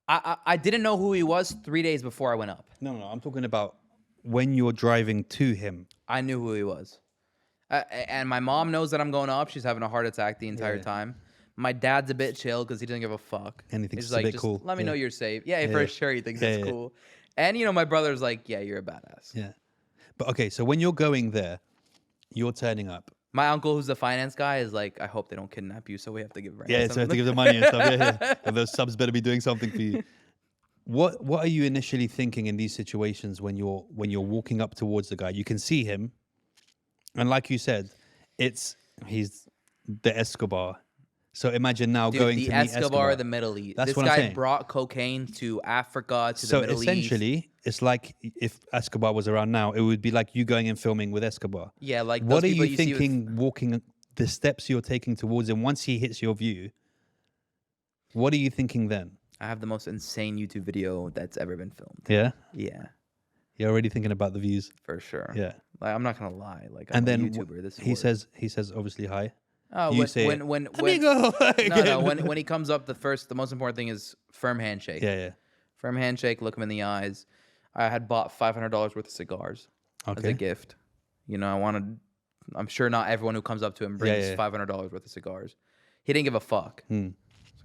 I didn't know who he was 3 days before I went up. No. I'm talking about when you're driving to him. I knew who he was. And my mom knows that I'm going up. She's having a heart attack the entire time. My dad's a bit chill because he doesn't give a fuck. And he thinks He's it's like, a bit just cool. let me know you're safe. Yeah, Yeah, for yeah. sure he thinks Yeah, it's yeah. cool. And, you know, my brother's like, yeah, you're a badass. Yeah. But okay, so when you're going there, you're turning up. My uncle, who's the finance guy, is like, I hope they don't kidnap you, so we have to give ransom. Yeah, so you have to give them money and stuff. Yeah. And those subs better be doing something for you. What are you initially thinking in these situations when you're walking up towards the guy? You can see him, and like you said, he's the Escobar. So imagine now Dude, going the to meet Escobar, the Middle East. That's this what I'm guy saying. brought cocaine to Africa, to the So Middle East. essentially, it's like if Escobar was around now, it would be like you going and filming with Escobar. Yeah, like What those are people you you see with- thinking walking the steps you're taking towards him once he hits your view? What are you thinking then? I have the most insane YouTube video that's ever been filmed. Yeah? Yeah, You're already thinking about the views. for sure. Yeah. Like, I'm not gonna lie. Like, I'm And a then YouTuber. This is he work. says obviously hi. Oh, You say when Amigo. no, Again. when he comes up, the most important thing is firm handshake. Yeah. Firm handshake. Look him in the eyes. I had bought $500 worth of cigars as Okay. a gift. You know, I wanted. I'm sure not everyone who comes up to him brings Yeah. $500 worth of cigars. He didn't give a fuck. Hmm.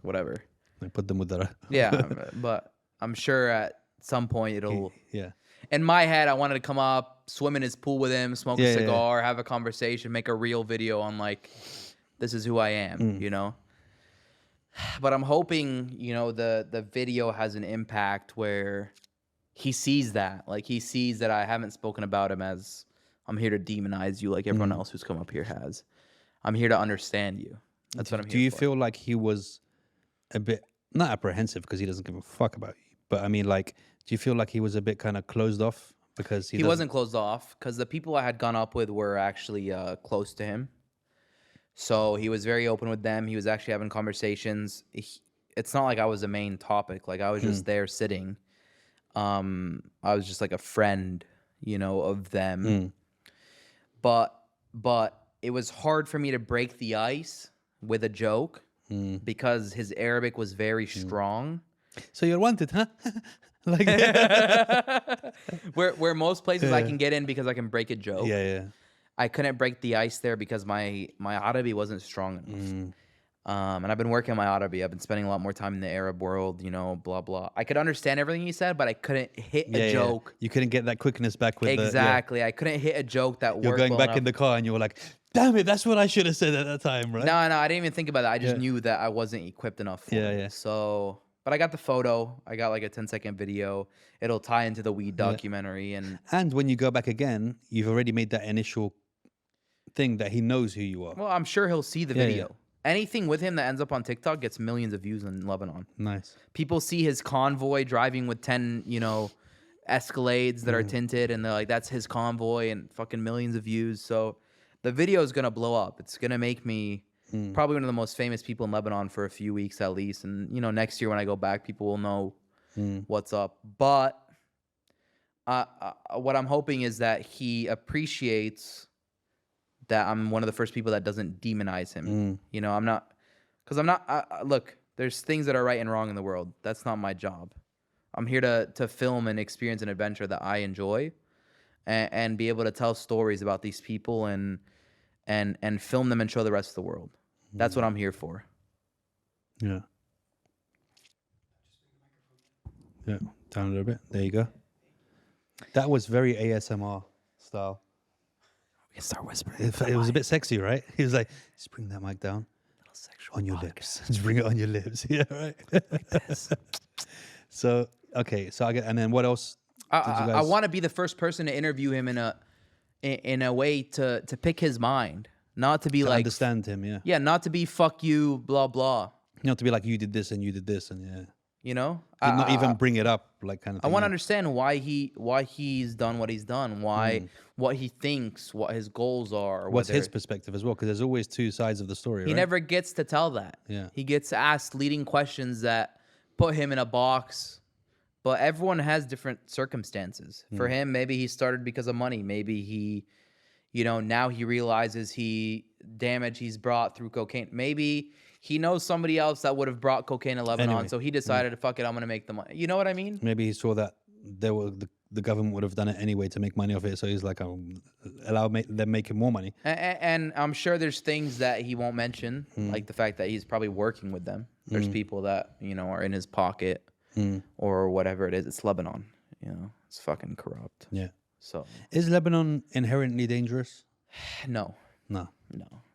Whatever. I put them with the Yeah, but I'm sure at some point it'll. Yeah. In my head, I wanted to come up, swim in his pool with him, smoke Yeah, a yeah, cigar, have a conversation, make a real video on like, this is who I am, you know? But I'm hoping, you know, the video has an impact where he sees that. Like, he sees that I haven't spoken about him as I'm here to demonize you like everyone else who's come up here has. I'm here to understand you. That's what I'm here for. Do you feel like he was a bit, not apprehensive because he doesn't give a fuck about you, but I mean, like, do you feel like he was a bit kind of closed off because He wasn't closed off because the people I had gone up with were actually close to him. So he was very open with them. He was actually having conversations. It's not like I was the main topic. Like, I was just there sitting. I was just like a friend, you know, of them. But it was hard for me to break the ice with a joke because his Arabic was very strong. So you're wanted, huh? Like where most places I can get in because I can break a joke. Yeah. I couldn't break the ice there because my Arabic wasn't strong enough. And I've been working on my Arabic. I've been spending a lot more time in the Arab world, you know, blah, blah. I could understand everything he said, but I couldn't hit a joke. You couldn't get that quickness back with Exactly. I couldn't hit a joke that worked You're going well back enough. in the car and you were like, damn it, that's what I should have said at that time, right? No, I didn't even think about that. I just knew that I wasn't equipped enough for it. Yeah. So, but I got the photo. I got like a 10-second video. It'll tie into the weed documentary. And when you go back again, you've already made that initial thing that he knows who you are. Well, I'm sure he'll see the video. Anything with him that ends up on TikTok gets millions of views in Lebanon. Nice. People see his convoy driving with 10, you know, Escalades that are tinted, and they're like, that's his convoy, and fucking millions of views. So the video is going to blow up. It's going to make me probably one of the most famous people in Lebanon for a few weeks at least. And, you know, next year when I go back, people will know what's up. But what I'm hoping is that he appreciates that I'm one of the first people that doesn't demonize him. You know, I'm not, because I'm not, look, there's things that are right and wrong in the world. That's not my job. I'm here to film and experience an adventure that I enjoy and be able to tell stories about these people and film them and show the rest of the world. That's what I'm here for. Yeah. Yeah. Down a little bit. There you go. That was very ASMR style. We can start whispering. It was a bit sexy, right? He was like, just bring that mic down. On your lips. Just bring it on your lips. Yeah, right. Like this. So, okay. So I get, and then what else? I want to be the first person to interview him in a way to pick his mind, not to be to like understand him, yeah. yeah, not to be fuck you, blah blah. Not to be like you did this and you did this and yeah. You know, Not even bring it up, like kind of I thing. want to understand why he's done what he's done, what he thinks, what his goals are. What's his perspective as well? Because there's always two sides of the story, He right? never gets to tell that. Yeah. He gets asked leading questions that put him in a box. But everyone has different circumstances. For him, maybe he started because of money. Maybe he, you know, now he realizes damage he's brought through cocaine. Maybe he knows somebody else that would have brought cocaine to Lebanon, Anyway, so he decided, fuck it, I'm going to make the money. You know what I mean? Maybe he saw that the government would have done it anyway to make money off it. So he's like, them making more money. And I'm sure there's things that he won't mention, like the fact that he's probably working with them. There's people that, you know, are in his pocket or whatever it is. It's Lebanon, you know, it's fucking corrupt. Yeah. So Is Lebanon inherently dangerous? no. No.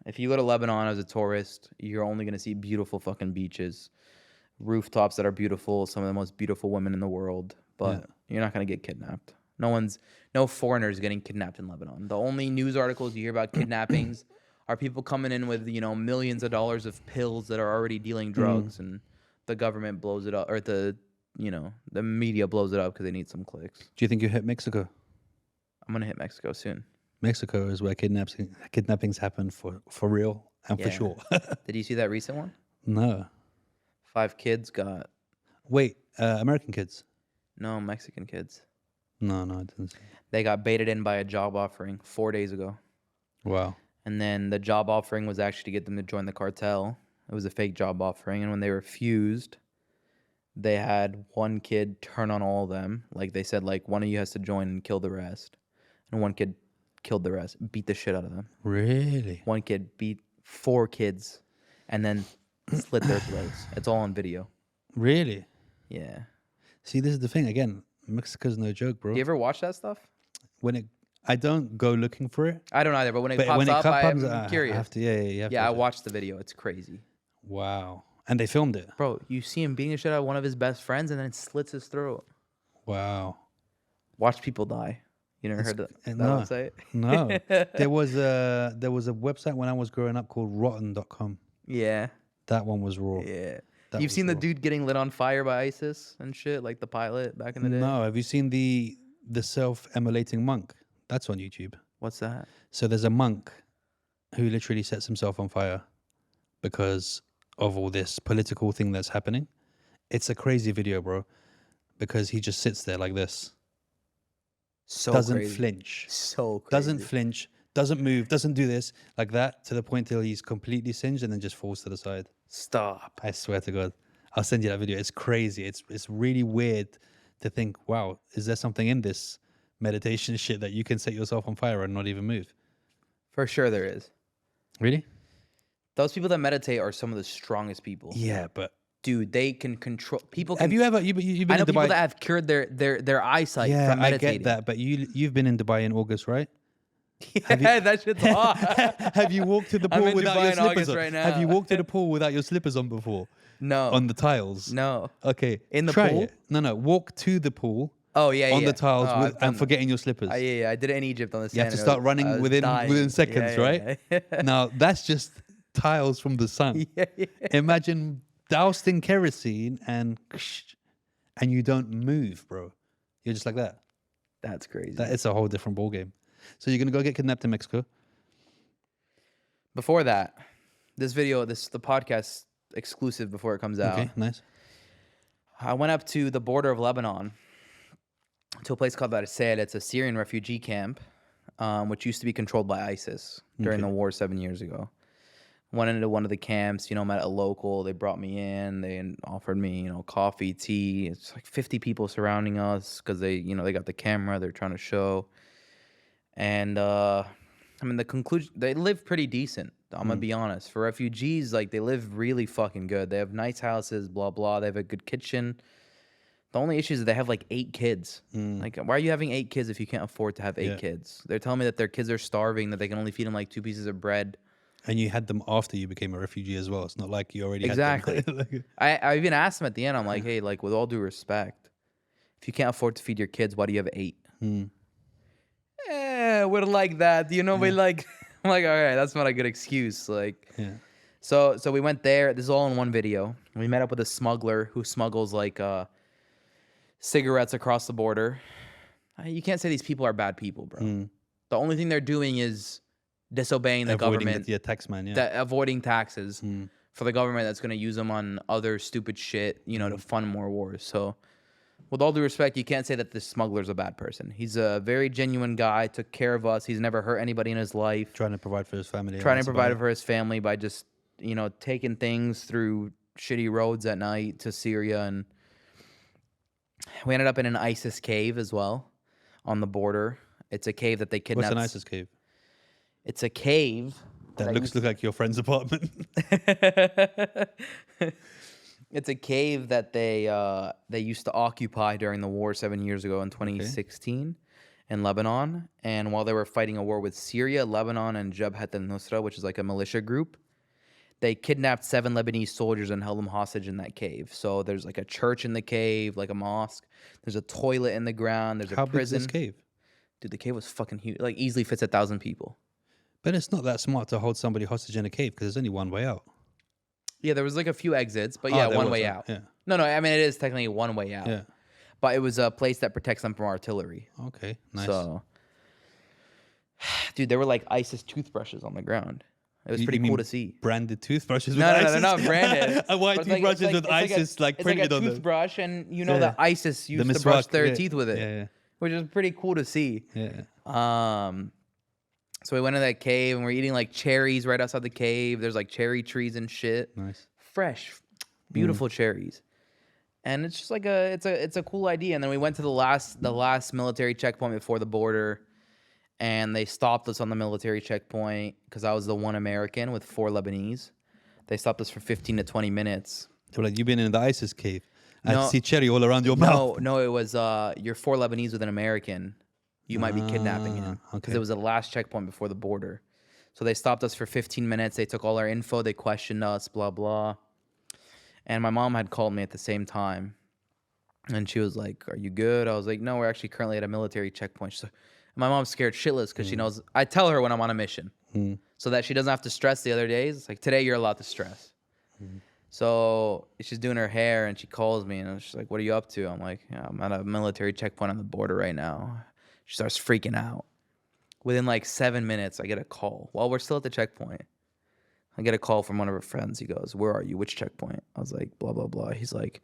If you go to Lebanon as a tourist, you're only going to see beautiful fucking beaches, rooftops that are beautiful, some of the most beautiful women in the world, but you're not going to get kidnapped. No foreigners getting kidnapped in Lebanon. The only news articles you hear about kidnappings Are people coming in with, you know, millions of dollars of pills that are already dealing drugs, and the government blows it up, or the media blows it up because they need some clicks? Do you think you hit Mexico? I'm gonna hit Mexico soon. Mexico is where kidnappings happen for real and for sure. Did you see that recent one? No. 5 kids got... Wait, American kids? No, Mexican kids. No, I didn't see. They got baited in by a job offering 4 days ago. Wow. And then the job offering was actually to get them to join the cartel. It was a fake job offering. And when they refused, they had one kid turn on all of them. Like, they said, like, one of you has to join and kill the rest. And one kid killed the rest, beat the shit out of them. Really? One kid beat 4 kids and then slit their throats. It's all on video. Really? Yeah. See, this is the thing. Again, Mexico's no joke, bro. Do you ever watch that stuff? I don't go looking for it. I don't either, but when it pops up, I'm curious. I have to, yeah, I watched the video. It's crazy. Wow. And they filmed it. Bro, you see him beating the shit out of one of his best friends and then slits his throat. Wow. Watch people die. You never heard that website? No. There was a website when I was growing up called rotten.com. Yeah. That one was raw. Yeah. You've seen the dude getting lit on fire by ISIS and shit, like the pilot back in the day? No. Have you seen the self-immolating monk? That's on YouTube. What's that? So there's a monk who literally sets himself on fire because of all this political thing that's happening. It's a crazy video, bro, because he just sits there like this. Doesn't flinch. So crazy. Doesn't flinch, doesn't move, doesn't do this, like that, to the point till he's completely singed and then just falls to the side. Stop. I swear to God. I'll send you that video. It's crazy. It's really weird to think, wow, is there something in this meditation shit that you can set yourself on fire and not even move? For sure there is. Really? Those people that meditate are some of the strongest people. Yeah, but dude, they can control people. Have you ever? You've been I know in Dubai? people that have cured their eyesight Yeah, from meditating. I get that, but you've been in Dubai in August, right? Yeah, that shit's hot. Have you walked to the pool without your slippers on? Right now. Have you walked to the pool without your slippers on before? No. On the tiles? No. Okay. In the Try pool? it. No. Walk to the pool. Oh yeah, on the tiles and that. forgetting your slippers. Yeah, I did it in Egypt on the sand. You have to start running within seconds, right? Yeah. Now that's just tiles from the sun. Yeah. Imagine doused in kerosene and you don't move, bro. You're just like that. That's crazy. It's a whole different ball game. So you're gonna go get kidnapped in Mexico. Before that, the podcast exclusive before it comes out. Okay, nice. I went up to the border of Lebanon to a place called Barsel. It's a Syrian refugee camp, which used to be controlled by ISIS during the war 7 years ago. Went into one of the camps, met a local. They brought me in. They offered me, coffee, tea. It's like 50 people surrounding us because they got the camera. They're trying to show. And, the conclusion, they live pretty decent. I'm going to be honest. For refugees, they live really fucking good. They have nice houses, blah, blah. They have a good kitchen. The only issue is that they have 8 kids. Why are you having 8 kids if you can't afford to have 8 kids? They're telling me that their kids are starving, that they can only feed them 2 pieces of bread. And you had them after you became a refugee as well. It's not like you already had them. I even asked them at the end, I'm like, hey, with all due respect, if you can't afford to feed your kids, why do you have 8? Would like that. But I'm like, all right, that's not a good excuse. So we went there. This is all in one video. We met up with a smuggler who smuggles cigarettes across the border. You can't say these people are bad people, bro. The only thing they're doing is disobeying the government. The tax man, avoiding taxes for the government that's going to use them on other stupid shit, to fund more wars. So with all due respect, you can't say that this smuggler's a bad person. He's a very genuine guy, took care of us. He's never hurt anybody in his life. Trying to provide for his family. Trying to provide for his family by just, taking things through shitty roads at night to Syria. And we ended up in an ISIS cave as well on the border. It's a cave that they kidnapped. What's an ISIS cave? It's a cave. That looks like your friend's apartment. It's a cave that they used to occupy during the war 7 years ago in 2016 in Lebanon. And while they were fighting a war with Syria, Lebanon, and Jabhat al-Nusra, which is a militia group, they kidnapped 7 Lebanese soldiers and held them hostage in that cave. So there's a church in the cave, a mosque. There's a toilet in the ground. There's a prison. How big is this cave? Dude, the cave was fucking huge. Easily fits 1,000 people. But it's not that smart to hold somebody hostage in a cave because there's only one way out. Yeah, there was like a few exits, but Oh, yeah, there one was, way huh? out. Yeah. No, I mean, it is technically one way out. Yeah. But it was a place that protects them from artillery. Okay. Nice. So, dude, there were like ISIS toothbrushes on the ground. It was You pretty mean cool to see. branded toothbrushes with No, ISIS? they're not branded. White But it's like- toothbrushes it's with ISIS it's printed like a on them. toothbrush, and you know Yeah. that ISIS used to miswak, brush their yeah. teeth with it, Yeah. which is pretty cool to see. Yeah. So we went in that cave and we're eating like cherries right outside the cave. There's like cherry trees and shit. Nice. Fresh, beautiful cherries. And it's just like it's a cool idea. And then we went to the last military checkpoint before the border, and they stopped us on the military checkpoint because I was the one American with 4 Lebanese. They stopped us for 15 to 20 minutes. They were like, you've been in the ISIS cave. I No. see cherry all around your mouth. No, it was you're 4 Lebanese with an American. You might be kidnapping him because okay. it was the last checkpoint before the border. So they stopped us for 15 minutes. They took all our info. They questioned us, blah, blah. And my mom had called me at the same time. And she was like, are you good? I was like, no, we're actually currently at a military checkpoint. She's like, my mom's scared shitless because she knows. I tell her when I'm on a mission so that she doesn't have to stress the other days. It's like, today you're allowed to stress. So she's doing her hair and she calls me and she's like, what are you up to? I'm like, yeah, I'm at a military checkpoint on the border right now. She starts freaking out. Within like 7 minutes, I get a call. While we're still at the checkpoint, I get a call from one of her friends. He goes, where are you? Which checkpoint? I was like, blah, blah, blah. He's like,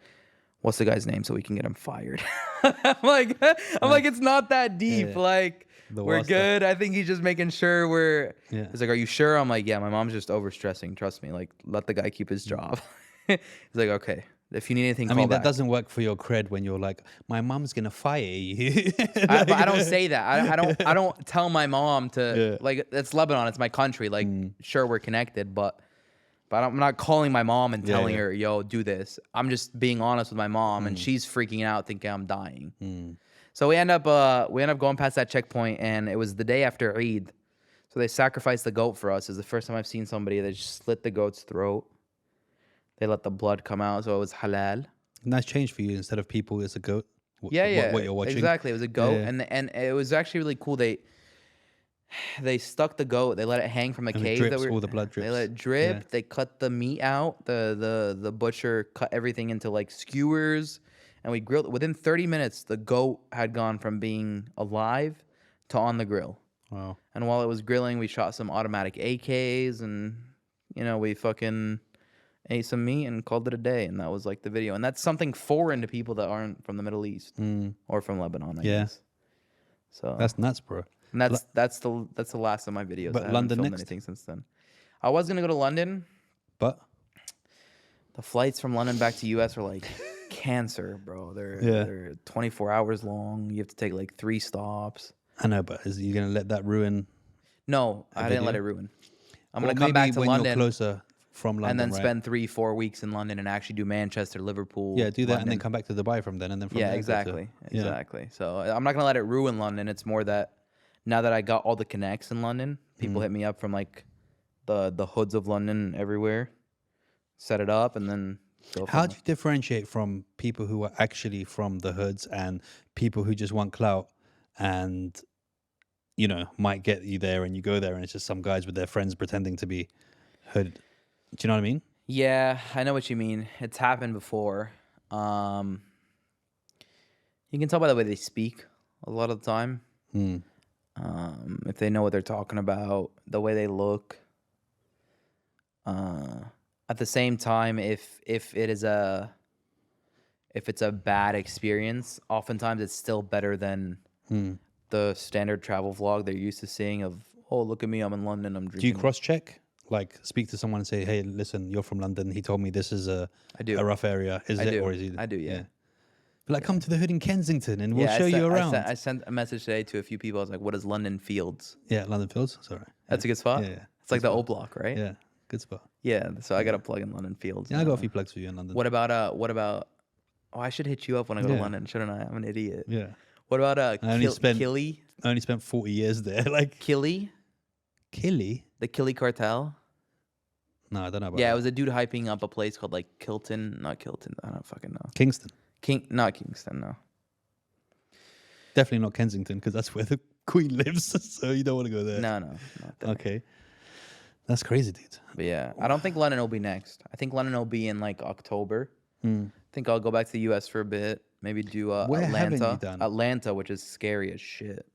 what's the guy's name so we can get him fired? I'm like, it's not that deep. Yeah. Like, The we're wasta. good. I think he's just making sure we're. Yeah. He's like, are you sure? I'm like, yeah, my mom's just overstressing. Trust me. Like, let the guy keep his job. He's like, okay. If you need anything, I call mean, that back. doesn't work for your cred when you're like, my mom's going to fire you. But I don't say that. I don't tell my mom to Yeah. like. It's Lebanon. It's my country. Like, sure, we're connected, but I'm not calling my mom and telling yeah. her, yo, do this. I'm just being honest with my mom, and she's freaking out, thinking I'm dying. So we end up going past that checkpoint, and it was the day after Eid. So they sacrificed the goat for us. It's the first time I've seen somebody that just slit the goat's throat. They let the blood come out, so it was halal. Nice change for you. Instead of people, it's a goat. Yeah, What you're watching. exactly. It was a goat, Yeah. and it was actually really cool. They stuck the goat. They let it hang from a And it cave. drips, all the blood They drips. let it drip. Yeah. They cut the meat out. The butcher cut everything into like skewers, and we grilled. Within 30 minutes, the goat had gone from being alive to on the grill. Wow. And while it was grilling, we shot some automatic AKs, and we fucking ate some meat and called it a day. And that was like the video. And that's something foreign to people that aren't from the Middle East or from Lebanon, I guess. So That's nuts, bro. and that's the last of my videos. But I haven't London filmed next? anything since then. I was gonna go to London. But The flights from London back to US are like cancer, bro. They're 24 hours long. You have to take like 3 stops. I know, but is you going to let that ruin? No, I didn't let video? it ruin. I'm Or gonna come maybe back to when London you're closer from London, and then right? spend 3-4 weeks in London and actually do Manchester, Liverpool. Yeah, do that and then London. come back to Dubai from then, and then from Yeah, there go to- exactly, Yeah. exactly. So I'm not gonna let it ruin London. It's more that now that I got all the connects in London, people hit me up from like the hoods of London everywhere, set it up, and then go. How from do you differentiate from people who are actually from the hoods and people who just want clout and might get you there and you go there and it's just some guys with their friends pretending to be hood? Do you know what I mean? Yeah, I know what you mean. It's happened before. You can tell by the way they speak a lot of the time. If they know what they're talking about, the way they look. At the same time, if it's a bad experience, oftentimes it's still better than the standard travel vlog they're used to seeing of, oh, look at me, I'm in London, I'm drinking. Do you cross-check? Like, speak to someone and say, hey, listen, you're from London. He told me this is a rough area. Is it? do. Or is he? I do, yeah. But like, come to the hood in Kensington and we'll I show sent- you around. I sent a message today to a few people. I was like, what is London Fields? Yeah, London Fields. Sorry. That's a good spot? Yeah. It's like the O Block, right? Yeah, good spot. Yeah, so I got a plug in London Fields. Yeah, I got a few plugs for you in London. What about oh, I should hit you up when I go to Yeah. London, shouldn't I? I'm an idiot. Yeah. What about I only spent- Killy? I only spent 40 years there. Like, Killy? Killy? The Killy cartel? No, I don't know about Yeah, that. it was a dude hyping up a place called like not Kilton. I don't fucking know. Kingston. Not Kingston, no. Definitely not Kensington because that's where the queen lives, so you don't want to go there. No, not there. Okay. That's crazy, dude. But yeah, I don't think London will be next. I think London will be in like October. I think I'll go back to the U.S. for a bit. Maybe do Where haven't Atlanta. you done? Atlanta, which is scary as shit.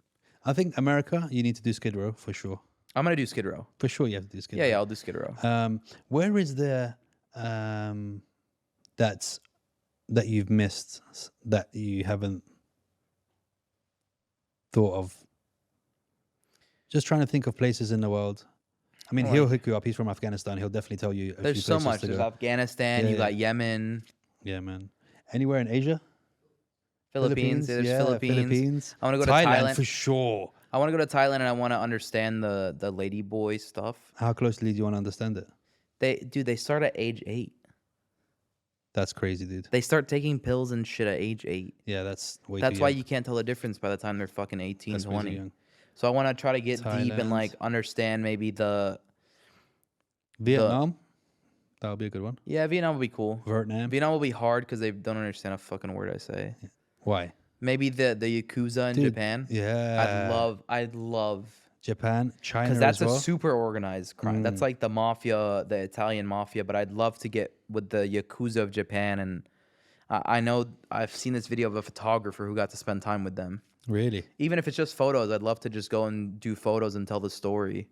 I think America, you need to do Skid Row for sure. I'm gonna do Skid Row. For sure, you have to do Skid Row. Yeah, I'll do Skid Row. Where is there that you've missed that you haven't thought of? Just trying to think of places in the world. I mean, he'll hook you up. He's from Afghanistan. He'll definitely tell you. There's so much. There's Afghanistan. You got Yemen. Yeah, man. Anywhere in Asia? Philippines. There's Philippines. I want to go to Thailand for sure. I want to go to Thailand and I want to understand the lady boy stuff. How closely do you want to understand it? They start at age 8. That's crazy, dude. They start taking pills and shit at age 8. Yeah, that's way That's too why young. you can't tell the difference by the time they're fucking 18, That's way too 20. young. So I want to try to get deep and Thailand. like understand maybe the Vietnam. That would be a good one. Yeah, Vietnam will be cool. Vietnam. Vietnam will be hard because they don't understand a fucking word I say. Why? Maybe the Yakuza in Dude, Japan. Yeah. I'd love Japan, China because that's as well. a super organized crime. That's like the mafia, the Italian mafia. But I'd love to get with the Yakuza of Japan, and I know I've seen this video of a photographer who got to spend time with them. Really? Even if it's just photos, I'd love to just go and do photos and tell the story.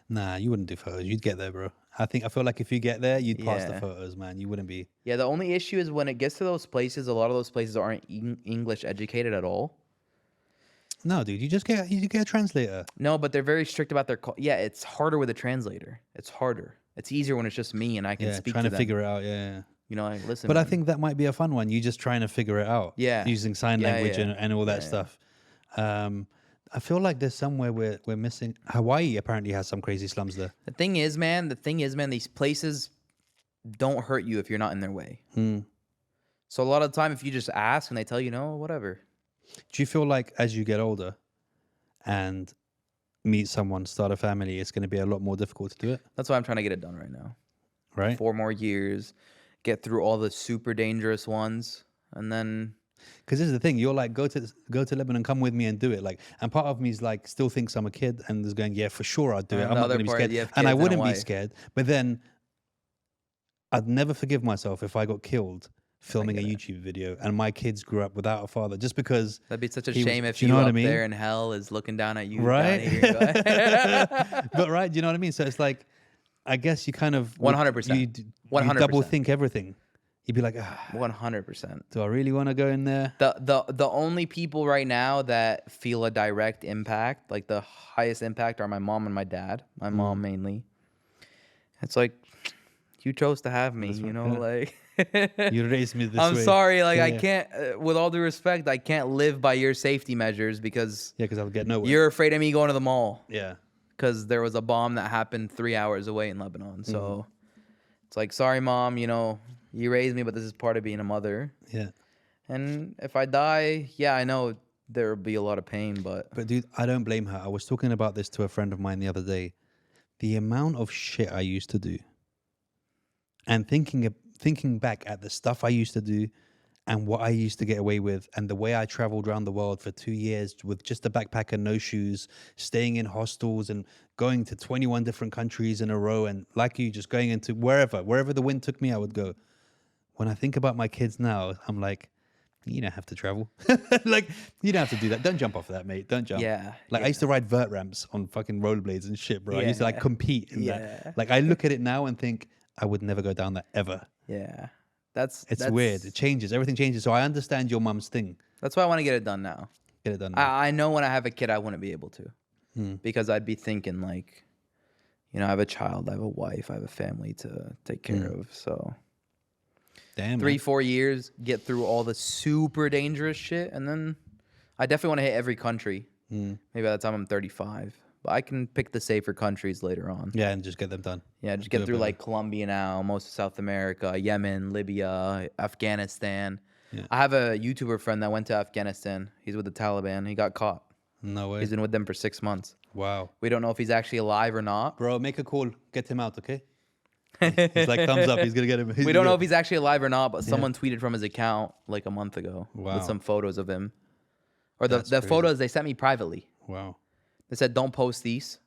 Nah, you wouldn't do photos. You'd get there, bro. I feel like if you get there, you'd pass the Yeah. photos, man. You wouldn't be. Yeah, the only issue is when it gets to those places, a lot of those places aren't English educated at all. No, dude. You get a translator. No, but they're very strict about their. Yeah, it's harder with a translator. It's harder. It's easier when it's just me and I can Yeah, speak trying to to them. figure it out. Yeah. You know, like listen. But I man. think that might be a fun one. You just trying to figure it out. Yeah. Using sign Yeah, language yeah. and all that stuff. I feel like there's somewhere we're missing. Hawaii apparently has some crazy slums there. The thing is, man, these places don't hurt you if you're not in their way. So a lot of the time, if you just ask and they tell you no, whatever. Do you feel like as you get older and meet someone, start a family, it's going to be a lot more difficult to do it? That's why I'm trying to get it done right now. Right? 4 more years, get through all the super dangerous ones, and then. Because this is the thing, you're like, go to Lebanon, come with me and do it. Like, and part of me is like, still thinks I'm a kid and is going, yeah, for sure I'll do it. And I'm the not other going to be part, scared. you have And I kids and a wouldn't be wife. scared. But then I'd never forgive myself if I got killed filming a get it. YouTube video and my kids grew up without a father just because. That'd be such a he was- shame if do you you know up what I mean? there in hell is looking down at you. down Right? here. But right, do you know what I mean? So it's like, I guess you kind of 100%. You 100%. double think everything. You'd be like, 100%. do I really want to go in there? The only people right now that feel a direct impact, like the highest impact, are my mom and my dad. My mom mainly. It's like, you chose to have me, you know, like. You raised me this way. I'm sorry, like Yeah, I yeah. can't. With all due respect, I can't live by your safety measures because Yeah, because I'll get nowhere. you're afraid of me going to the mall. Yeah. Because there was a bomb that happened 3 hours away in Lebanon. So Mm-hmm. it's like, sorry, mom, you know, you raised me, but this is part of being a mother. Yeah. And if I die, yeah, I know there will be a lot of pain, but But dude, I don't blame her. I was talking about this to a friend of mine the other day. The amount of shit I used to do, and thinking back at the stuff I used to do, and what I used to get away with, and the way I traveled around the world for 2 years with just a backpack and no shoes, staying in hostels and going to 21 different countries in a row, and like you, just going into wherever the wind took me, I would go. When I think about my kids now, I'm like, you don't have to travel. Like, you don't have to do that. Don't jump off that, mate. Don't jump. Yeah, Like, yeah. I used to ride vert ramps on fucking rollerblades and shit, bro. I used to, like, Yeah. compete in Yeah. that. Like, I look at it now and think, I would never go down that ever. yeah, It's weird. It changes. Everything changes. So I understand your mum's thing. That's why I want to get it done now. Get it done now. I know when I have a kid, I wouldn't be able to, because I'd be thinking like, you know, I have a child, I have a wife, I have a family to take care of. So Damn. 3-4 years, get through all the super dangerous shit, and then I definitely want to hit every country. Maybe by the time I'm 35, but I can pick the safer countries later on. Yeah, and just get them done. Yeah, just Do get it through better. like Colombia now, most of South America, Yemen, Libya, Afghanistan. Yeah. I have a YouTuber friend that went to Afghanistan. He's with the Taliban. He got caught. No way. He's been with them for 6 months. Wow. We don't know if he's actually alive or not. Bro, make a call. Get him out, okay? He's like, thumbs up. He's going to get him. We don't know if he's actually alive or not, but someone tweeted from his account like a month ago Wow. with some photos of him. Or That's the crazy. photos they sent me privately. Wow. They said don't post these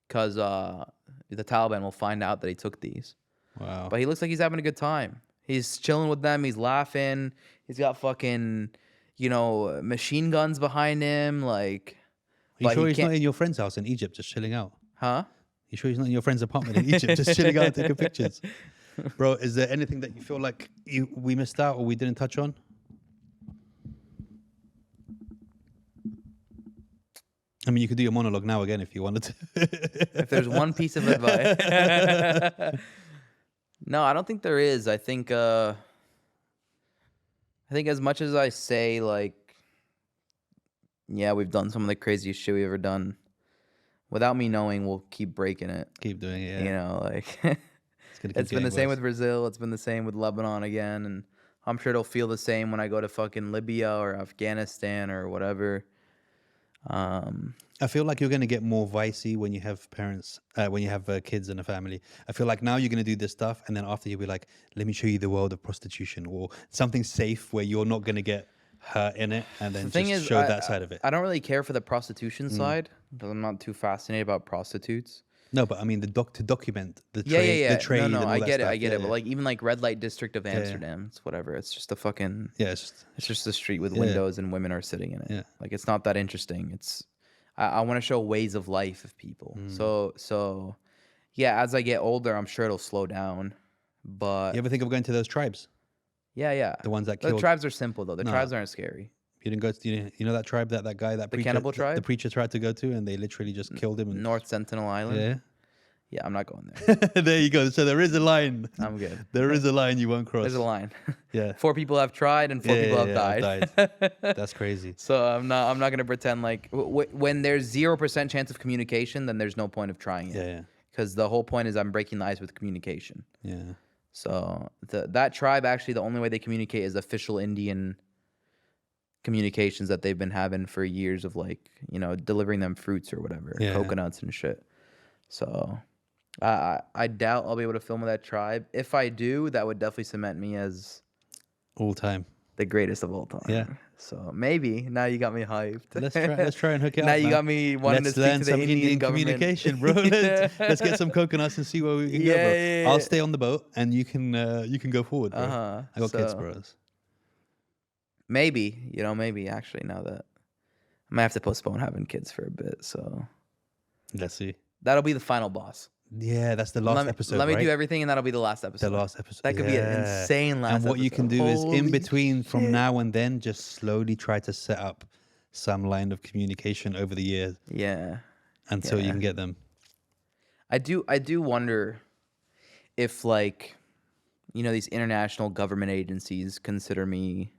because the Taliban will find out that he took these. Wow. But he looks like he's having a good time. He's chilling with them. He's laughing. He's got fucking, machine guns behind him. Like, Are you sure he's not in your friend's house in Egypt just chilling out? Huh? You sure he's not in your friend's apartment in Egypt just chilling out taking pictures? Bro, is there anything that you feel like we missed out or we didn't touch on? I mean, you could do your monologue now again if you wanted to. If there's one piece of advice. No, I don't think there is. I think as much as I say, like, yeah, we've done some of the craziest shit we've ever done. Without me knowing, we'll keep breaking it. Keep doing it, yeah. Like, it's been the same with Brazil. It's been the same with Lebanon again. And I'm sure it'll feel the same when I go to fucking Libya or Afghanistan or whatever. I feel like you're going to get more vicey when you have parents, when you have kids and a family. I feel like now you're going to do this stuff, and then after you'll be like, let me show you the world of prostitution or something safe where you're not going to get hurt in it, and then just show that side of it. I don't really care for the prostitution side because I'm not too fascinated about prostitutes. No, but I mean to document the trade, the trade. No, and all I that get it, stuff. I get it. But like even like red light district of Amsterdam, it's whatever. It's just a fucking it's just a street with windows and women are sitting in it. Yeah. Like it's not that interesting. It's I want to show ways of life of people. So yeah, as I get older, I'm sure it'll slow down. But you ever think of going to those tribes? Yeah. The ones that the killed. tribes are simple though. The tribes aren't scary. You didn't go to you know that tribe that guy that the preacher, cannibal tribe? the preacher tried to go to, and they literally just killed him. North Sentinel Island. Yeah. Yeah, I'm not going there. There you go. So there is a line. I'm good. There is a line you won't cross. There's a line. Yeah. 4 people have tried and 4 people have died. That's crazy. So I'm not gonna pretend like when there's 0% chance of communication, then there's no point of trying it. Yeah. Because the whole point is I'm breaking the ice with communication. Yeah. So that tribe actually the only way they communicate is official Indian communications that they've been having for years of like delivering them fruits or whatever, coconuts and shit. So I doubt I'll be able to film with that tribe. If I do, that would definitely cement me as all time the greatest of all time. Yeah. So maybe now you got me hyped. Let's try and hook it up. Now you got me wanting to speak to the Indian government. Communication, bro. Let's get some coconuts and see where we can go, bro. Yeah. I'll stay on the boat and you can go forward, bro. I got kids, bros. Maybe actually now that I might have to postpone having kids for a bit. So let's see. That'll be the final boss. Yeah, that's the last episode. Let me do everything, and that'll be the last episode. The last episode. That could be an insane last episode. And what you can do is in between from now and then, just slowly try to set up some line of communication over the years. Yeah. Until you can get them. I do wonder if these international government agencies consider me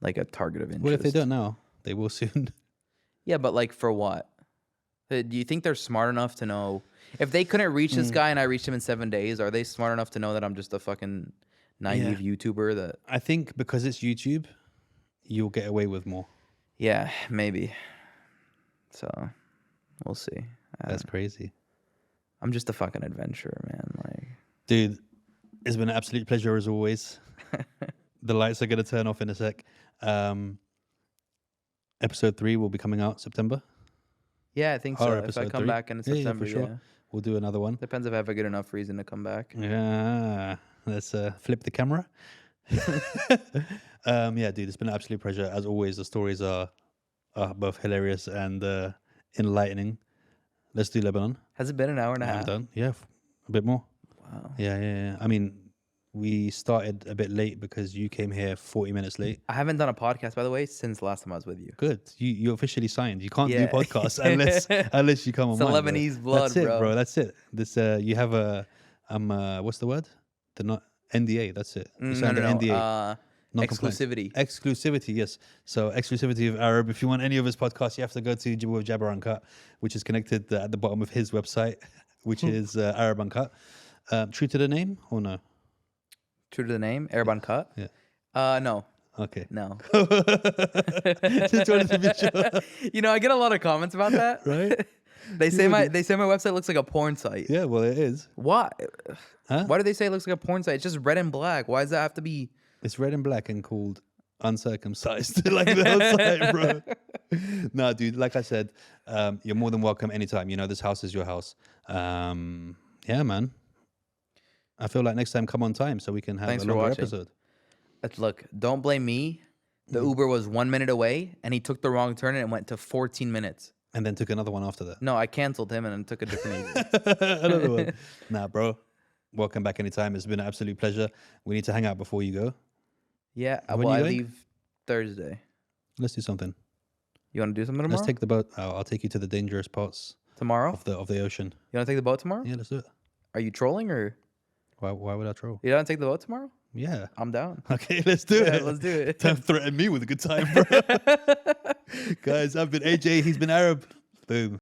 like a target of interest. Well, if they don't know, they will soon. Yeah, but for what? Do you think they're smart enough to know if they couldn't reach this guy and I reached him in 7 days? Are they smart enough to know that I'm just a fucking naive YouTuber? That I think because it's YouTube, you'll get away with more. Yeah, maybe. So we'll see. That's crazy. I'm just a fucking adventurer, man. Dude, it's been an absolute pleasure as always. The lights are gonna turn off in a sec. Episode 3 will be coming out September. Yeah, I think so. If I come back in September, for sure. We'll do another one. Depends if I have a good enough reason to come back. Yeah, let's flip the camera. Yeah, dude, it's been an absolute pleasure. As always, the stories are both hilarious and enlightening. Let's do Lebanon. Has it been an hour and a half? Done. Yeah, a bit more. Wow. Yeah. I mean, we started a bit late because you came here 40 minutes late. I haven't done a podcast, by the way, since the last time I was with you. Good. You officially signed. You can't do podcasts unless you come on. It's Lebanese blood, bro. That's it. This you have a what's the word? The not NDA. That's it. No. NDA. Exclusivity. Exclusivity, yes. So exclusivity of Arab. If you want any of his podcasts, you have to go to Jibber with Jabber Uncut, which is connected at the bottom of his website, which is Arab Uncut. True to the name or no? True to the name, Arab Uncut? Yeah. No. Okay. No. Just wanted to be sure. I get a lot of comments about that. Right? They say my website looks like a porn site. Yeah, well, it is. Why? Huh? Why do they say it looks like a porn site? It's just red and black. Why does that have to be? It's red and black and called uncircumcised, like the outside, bro. No, dude, like I said, you're more than welcome anytime. You know, this house is your house. Yeah, man. I feel like next time come on time so we can have Thanks a for longer watching. episode. Look, don't blame me. The Uber was 1 minute away, and he took the wrong turn, and it went to 14 minutes. And then took another one after that. No, I canceled him and then took a different Uber. Another one. Nah, bro. Welcome back anytime. It's been an absolute pleasure. We need to hang out before you go. Yeah, When well, you I going? leave Thursday. Let's do something. You want to do something tomorrow? Let's take the boat. I'll take you to the dangerous parts Tomorrow? of the ocean. You want to take the boat tomorrow? Yeah, let's do it. Are you trolling or Why would I troll? you want to take the boat tomorrow? Yeah. I'm down. Okay, let's do Yeah, it. let's do it. Don't threaten me with a good time, bro. Guys, I've been AJ. He's been Arab. Boom.